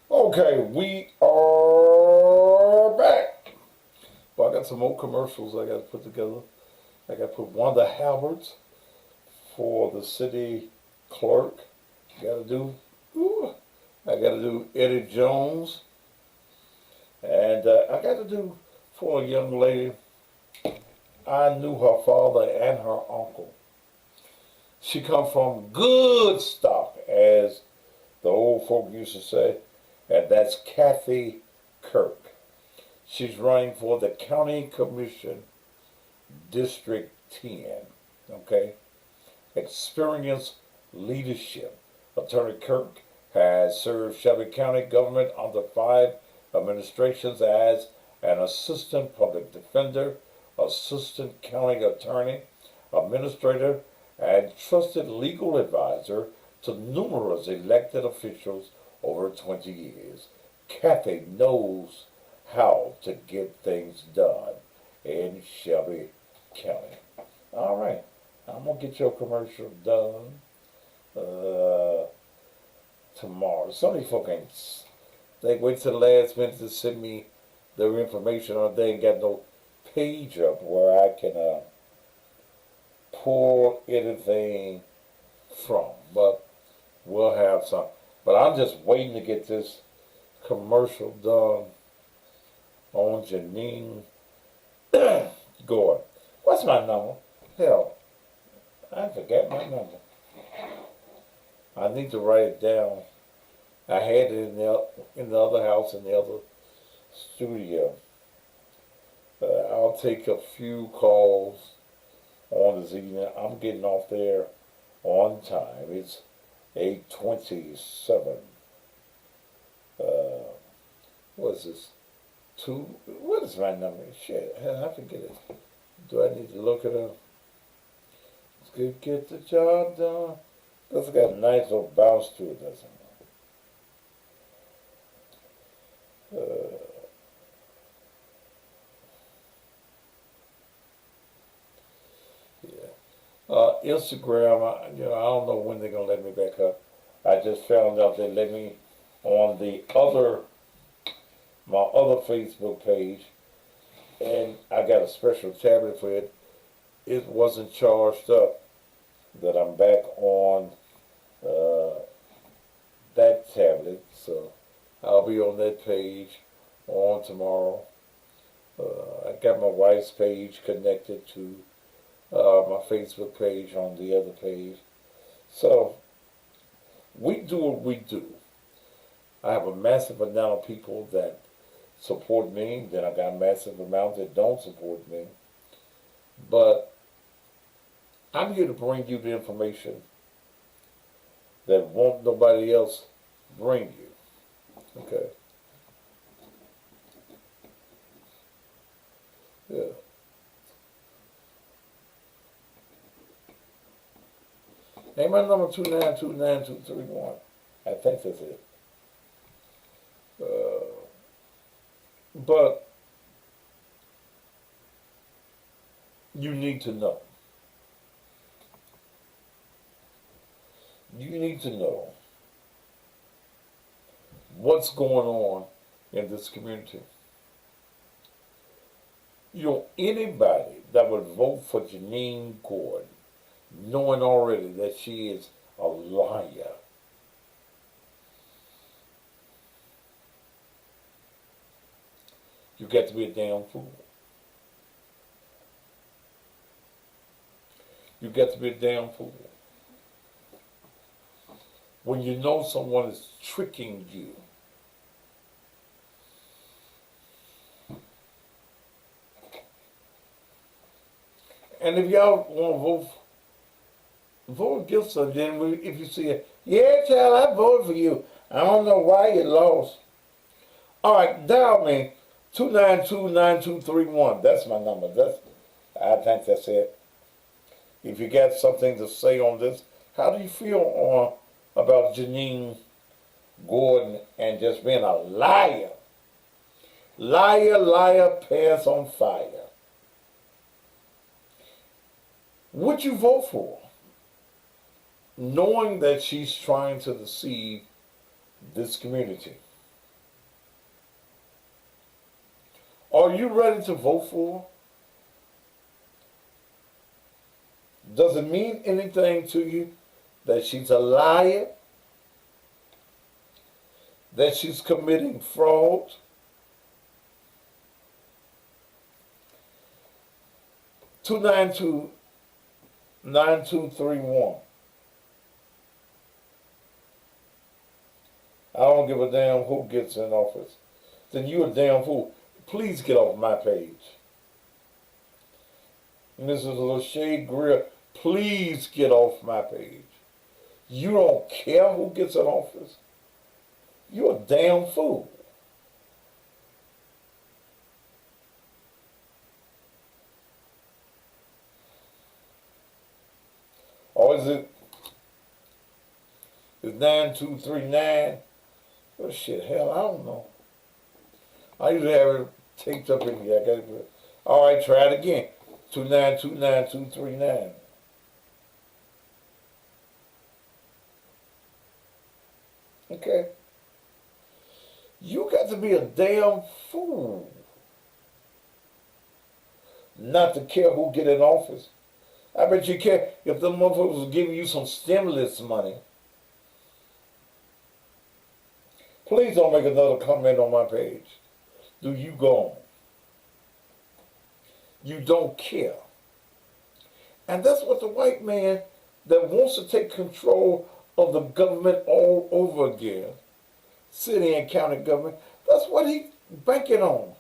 Okay, we are back. Well, I got some more commercials I got to put together. I got to put Wanda Halberts for the city clerk. Got to do. I got to do Eddie Jones, and I got to do for a young lady. I knew her father and her uncle. She come from good stock, as the old folk used to say. And that's Kathy Kirk. She's running for the County Commission, District 10. Okay? Experience leadership. Attorney Kirk has served Shelby County government under 5 administrations as an assistant public defender, assistant county attorney, administrator, and trusted legal advisor to numerous elected officials over 20 years. Kathy knows how to get things done in Shelby County. All right, I'm going to get your commercial done tomorrow. Some of these folks ain't, they wait till the last minute to send me their information on. They ain't got no page up where I can pull anything from, but we'll have some. But I'm just waiting to get this commercial done on Janine Gordon. What's my number? Hell, I forgot my number. I need to write it down. I had it in the other house, in the other studio. I'll take a few calls on this evening. I'm getting off there on time. It's 8:27. What is this? What is my number? Shit, I forget it. Do I need to look it up? Let's get the job done. It's got a nice little bounce to it, doesn't it? Instagram, I don't know when they're gonna let me back up. I just found out they let me on my other Facebook page, and I got a special tablet for it. It wasn't charged up. That I'm back on that tablet, so I'll be on that page on tomorrow. I got my wife's page connected to my Facebook page on the other page. So we do what we do. I have a massive amount of people that support me, then I got a massive amount that don't support me. But I'm here to bring you the information that won't nobody else bring you. Okay? Yeah. Name my number 2929231. I think that's it. But you need to know. You need to know what's going on in this community. Anybody that would vote for Janine Gordon, knowing already that she is a liar, you got to be a damn fool. You got to be a damn fool. When you know someone is tricking you, and if y'all want to vote against her, then if you see it, yeah, child, I voted for you. I don't know why you lost. All right, dial me 292-9231. That's my number. I think that's it. If you got something to say on this, how do you feel about Janine Gordon and just being a liar? Liar, liar, pants on fire. Would you vote for her, knowing that she's trying to deceive this community? Are you ready to vote for her? Does it mean anything to you that she's a liar? That she's committing fraud? (292-9231). I don't give a damn who gets in office. Then you a damn fool. Please get off my page. Mrs. Lachey Greer, please get off my page. You don't care who gets in office. You're a damn fool. Or is it 9239? Oh shit, hell, I don't know. I usually have it taped up in here. I got it. All right, try it again. 292-9239. Okay. You got to be a damn fool not to care who get in office. I bet you care if the motherfuckers was giving you some stimulus money. Please don't make another comment on my page. Do you go on? You don't care. And that's what the white man that wants to take control of the government all over again, city and county government, that's what he's banking on.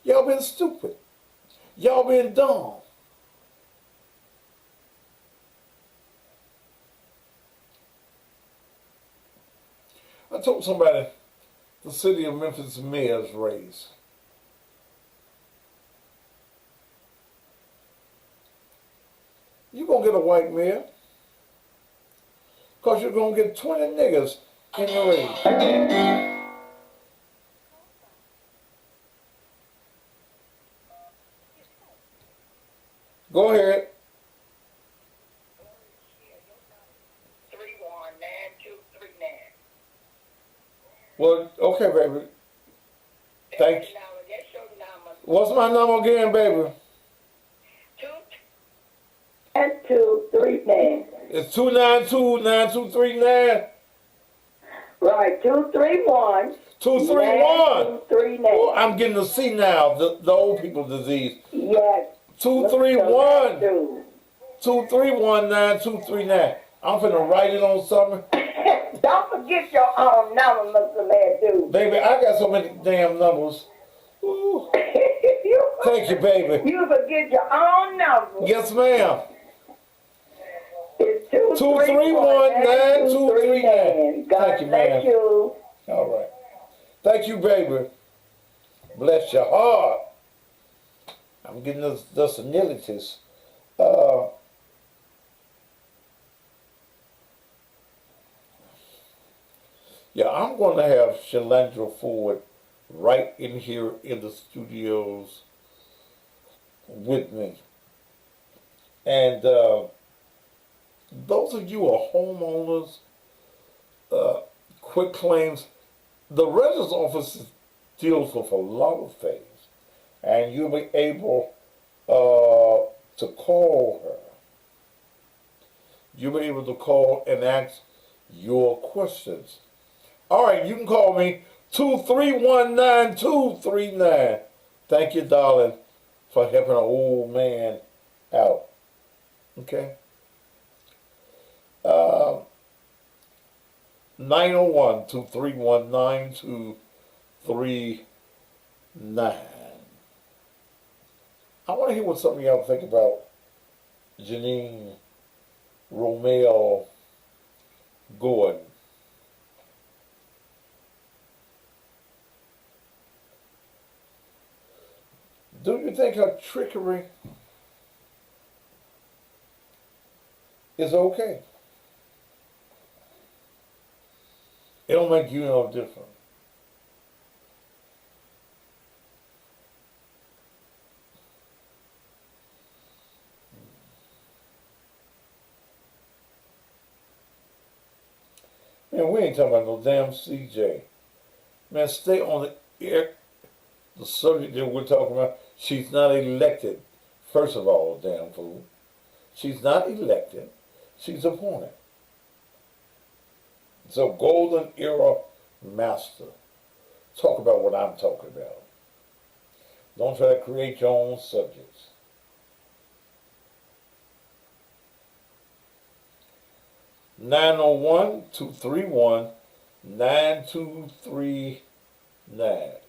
Y'all been stupid. Y'all been dumb. I told somebody the city of Memphis mayor's race. You're going to get a white mayor because you're going to get 20 niggas in the race. Go ahead. 319-239. Well, okay, baby. Thank you. What's my number again, baby? 239. It's 292-9239. Right, 231. 231. 239. Oh, I'm getting to see now the old people disease. Yes. 231. 231-9239. I'm finna write it on something. Don't forget your own number, Mr. Mad Dude. Baby, I got so many damn numbers. Ooh. Thank you, baby. You forget your own number. Yes, ma'am. It's 231-9239. God Thank you, bless ma'am. you. All right. Thank you, baby. Bless your heart. I'm getting the senilities. Yeah, I'm going to have Shalandra Ford right in here in the studios with me. And those of you who are homeowners, quit claims, the registrar's office deals with a lot of things. and you'll be able to call her. You'll be able to call and ask your questions. All right, you can call me 231-9239. Thank you, darling, for helping an old man out. Okay? 901-231-9239. I want to hear what some of y'all think about Janine Romeo Gordon. Do you think her trickery is okay? It don't make you no different. Man, we ain't talking about no damn CJ. Man, stay on the air. The subject that we're talking about, she's not elected. First of all, damn fool. She's not elected. She's appointed. So, golden era master. Talk about what I'm talking about. Don't try to create your own subjects. (901-231-9239).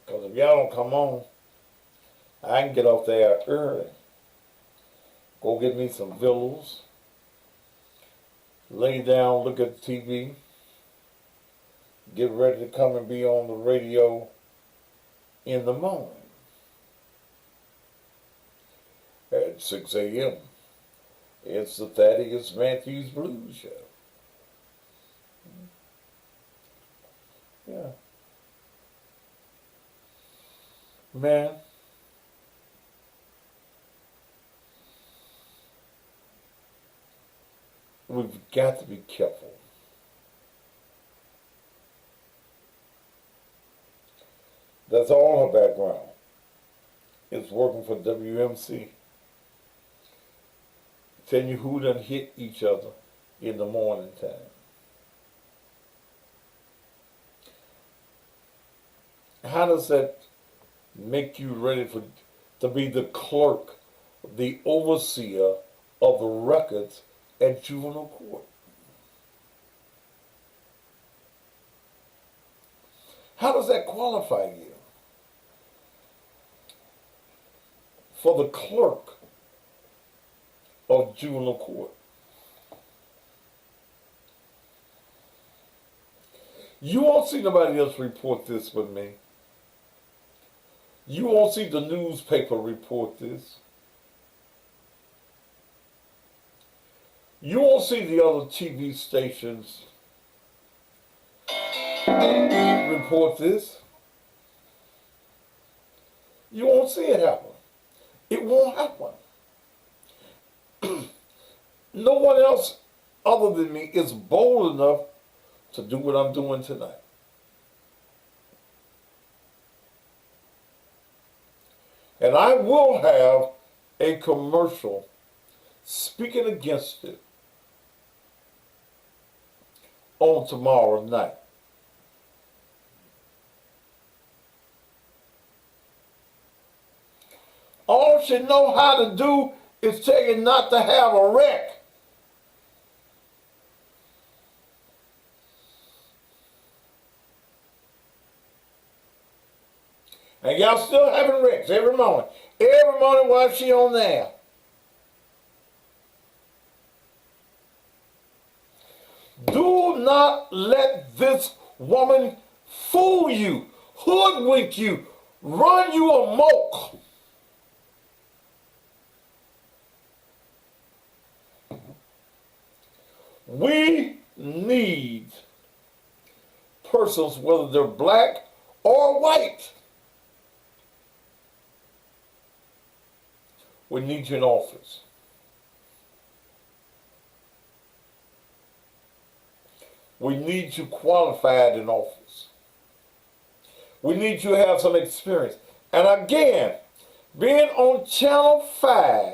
Because if y'all don't come on, I can get off there early. Go get me some villas. Lay down, look at the TV. Get ready to come and be on the radio in the morning. At 6 a.m. It's the Thaddeus Matthews Blues Show. Yeah. Man. We've got to be careful. That's all her background. It's working for WMC. Telling you who done hit each other in the morning time. How does that make you ready to be the clerk, the overseer of the records at juvenile court? How does that qualify you for the clerk of juvenile court? You won't see nobody else report this but me. You won't see the newspaper report this. You won't see the other TV stations report this. You won't see it happen. It won't happen. No one else other than me is bold enough to do what I'm doing tonight. And I will have a commercial speaking against it on tomorrow night. All she know how to do is tell you not to have a wreck. And y'all still having wrecks every morning. Every morning while she on there. Do not let this woman fool you, hoodwink you, run you amok. We need persons, whether they're black or white. We need you in office. We need you qualified in office. We need you to have some experience. And again, being on Channel 5,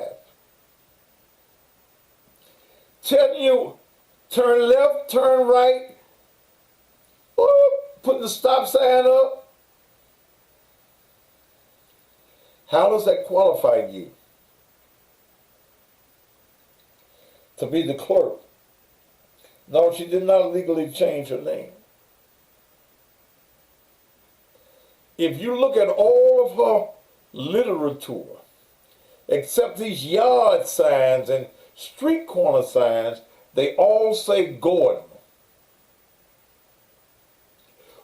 telling you turn left, turn right, putting the stop sign up. How does that qualify you to be the clerk? No, she did not legally change her name. If you look at all of her literature, except these yard signs and street corner signs, they all say Gordon.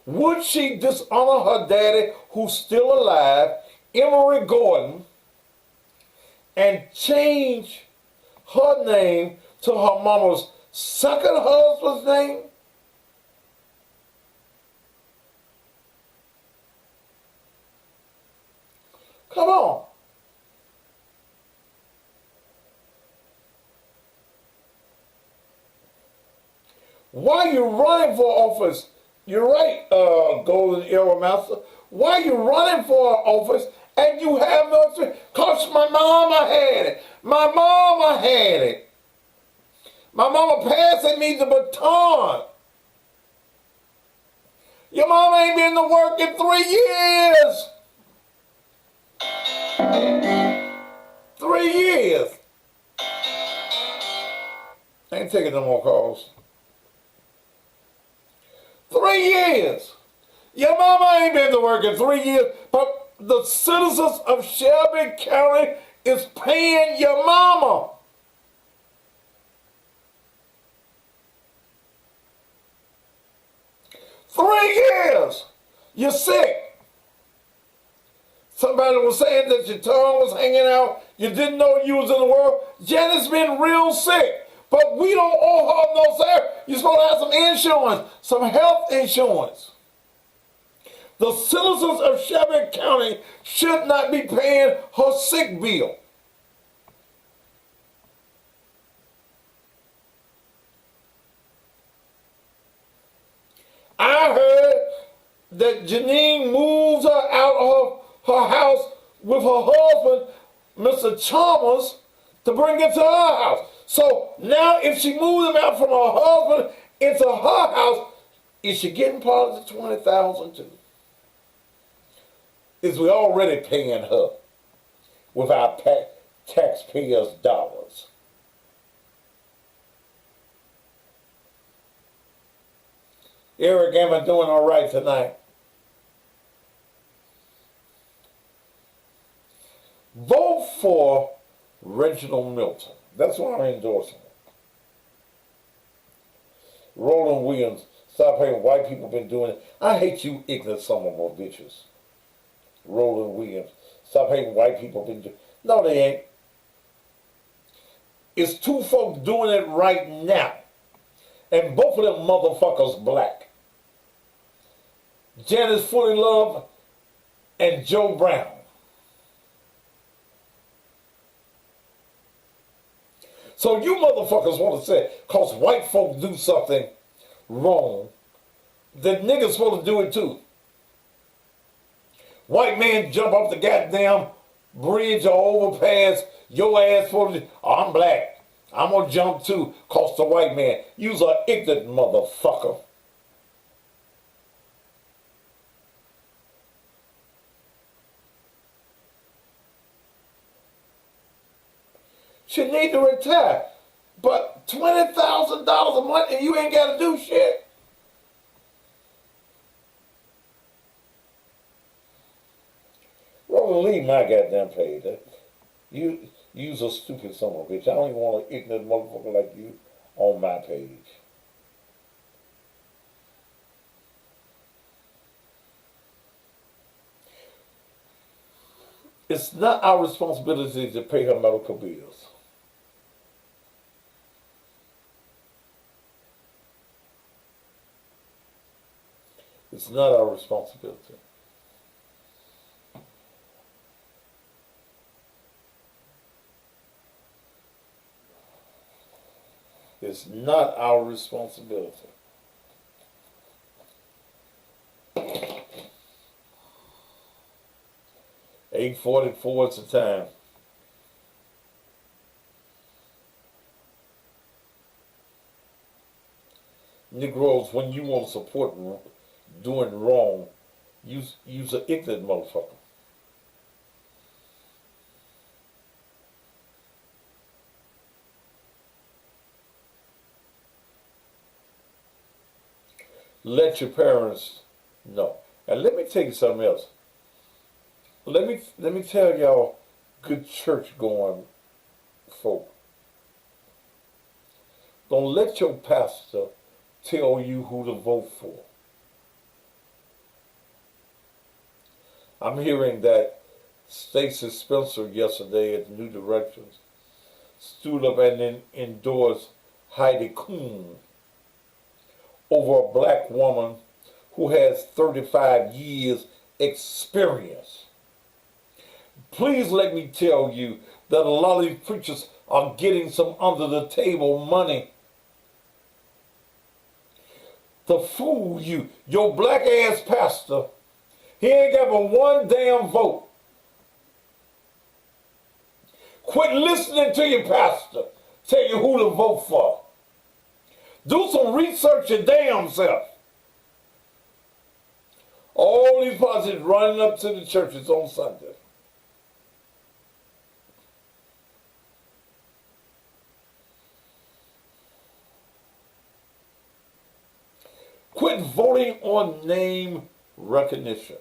Would she dishonor her daddy, who's still alive, Emory Gordon, and change her name to her mama's second husband's name? Come on. Why you running for office? You're right, Golden Era Master. Why you running for office and you have no experience? Because my mama had it. My mama had it. My mama passing me the baton. Your mama ain't been to work in 3 years. 3 years. I ain't taking no more calls. 3 years. Your mama ain't been to work in 3 years, but the citizens of Shelby County is paying your mama. Three years. You're sick. Somebody was saying that your tongue was hanging out. You didn't know you was in the world. Janet's been real sick. But we don't owe her no salary. You're supposed to have some insurance, some health insurance. The citizens of Shelby County should not be paying her sick bill. I heard that Janine moves her out of her house with her husband, Mr. Chalmers, to bring it to her house. So now if she moves him out from her husband into her house, is she getting part of the $20,000 too? Is we already paying her with our taxpayers' dollars? Eric, am I doing all right tonight? Vote for Reginald Milton. That's why I'm endorsing it. Roland Williams, stop hating white people been doing it. I hate you ignorant son of a bitches. Roland Williams, stop hating white people been doing it. No, they ain't. It's two folks doing it right now. And both of them motherfuckers black. Janice Fully Love and Joe Brown. So you motherfuckers want to say, because white folks do something wrong, that niggas supposed to do it too. White man jump off the goddamn bridge or overpass, your ass supposed to, oh, I'm black. I'm going to jump too, cause the white man. You's an ignorant motherfucker. She need to retire. But $20,000 a month and you ain't got to do shit. Roland, leave my goddamn page. You's a stupid son of a bitch. I don't even want an ignorant motherfucker like you on my page. It's not our responsibility to pay her medical bills. It's not our responsibility. It's not our responsibility. 8:44 is the time. Negroes, when you want to support doing wrong, use an ignorant motherfucker. Let your parents know. And let me tell you something else. Let me tell y'all, good church going folk. Don't let your pastor tell you who to vote for. I'm hearing that Stacey Spencer yesterday at New Directions stood up and then endorsed Heidi Klum over a black woman who has 35 years experience. Please let me tell you that a lot of these preachers are getting some under the table money to fool you. Your black ass pastor, he ain't got but one damn vote. Quit listening to your pastor tell you who to vote for. Do some research your damn self. All these politicians running up to the churches on Sunday. Quit voting on name recognition.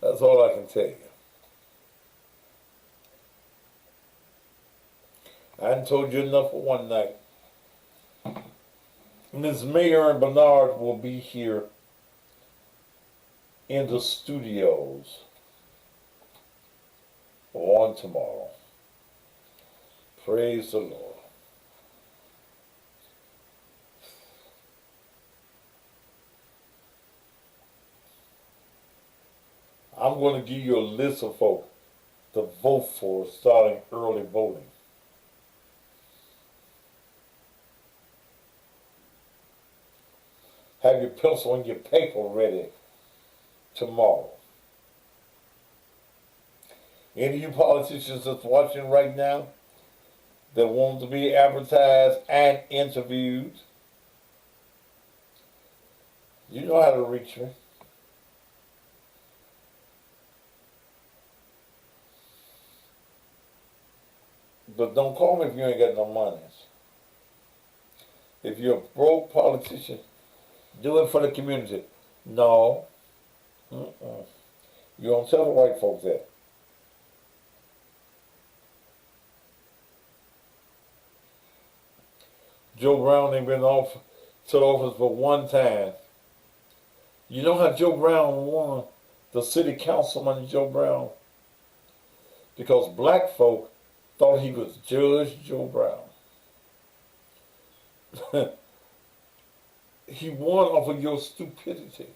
That's all I can tell you. I hadn't told you enough for one night. Ms. Mayor and Bernard will be here in the studios on tomorrow. Praise the Lord. I'm going to give you a list of folk to vote for starting early voting. Have your pencil and your paper ready tomorrow. Any of you politicians that's watching right now that want to be advertised and interviewed, you know how to reach me. But don't call me if you ain't got no money. If you're a broke politician, do it for the community. No. You don't tell the white folks that. Joe Brown ain't been to the office but one time. You know how Joe Brown won? The city councilman Joe Brown? Because black folk thought he was Judge Joe Brown. He won off of your stupidity.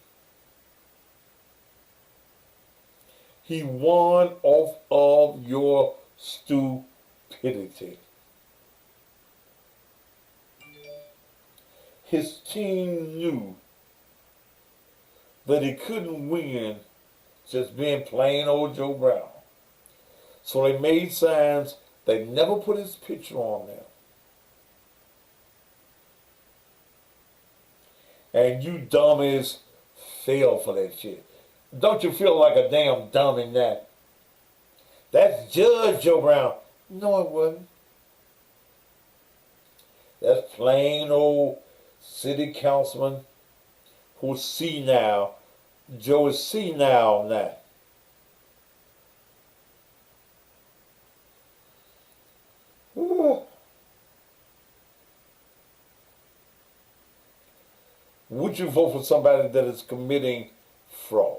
He won off of your stupidity. His team knew that he couldn't win just being plain old Joe Brown. So they made signs. They never put his picture on there. And you dummies fell for that shit. Don't you feel like a damn dummy now? That's Judge Joe Brown. No, it wasn't. That's plain old city councilman who's senile. Joe is senile now. Ooh. Would you vote for somebody that is committing fraud?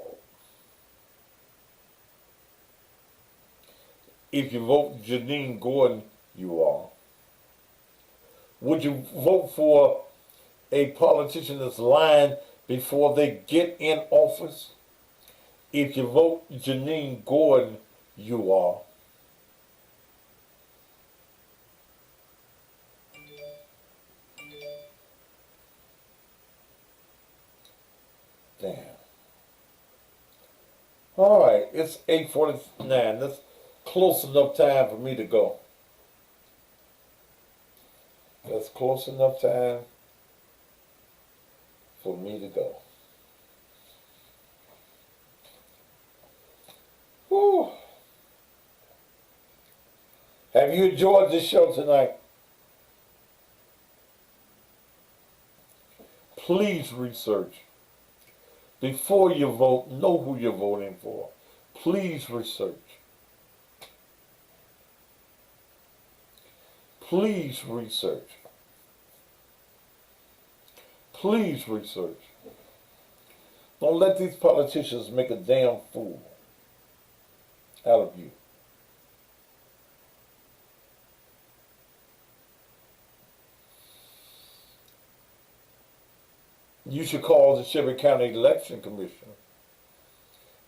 If you vote Janine Gordon, you are. Would you vote for a politician that's lying before they get in office? If you vote Janine Gordon, you are. All right, it's 8:49. That's close enough time for me to go. That's close enough time for me to go. Whew. Have you enjoyed this show tonight? Please research. Before you vote, know who you're voting for. Please research. Please research. Please research. Don't let these politicians make a damn fool out of you. You should call the Shelby County Election Commission.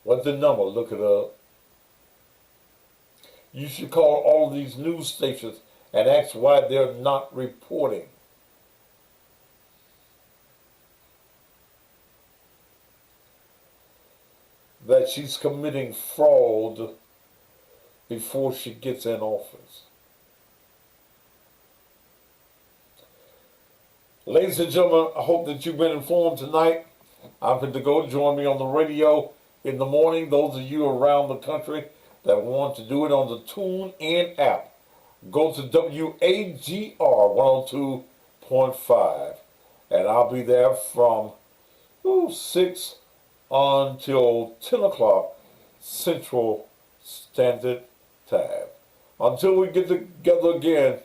What's the number? Look it up. You should call all these news stations and ask why they're not reporting. That she's committing fraud before she gets in office. Ladies and gentlemen, I hope that you've been informed tonight. I'm going to go. Join me on the radio in the morning. Those of you around the country that want to do it on the TuneIn app, go to WAGR 102.5. And I'll be there from 6 until 10 o'clock Central Standard Time. Until we get together again,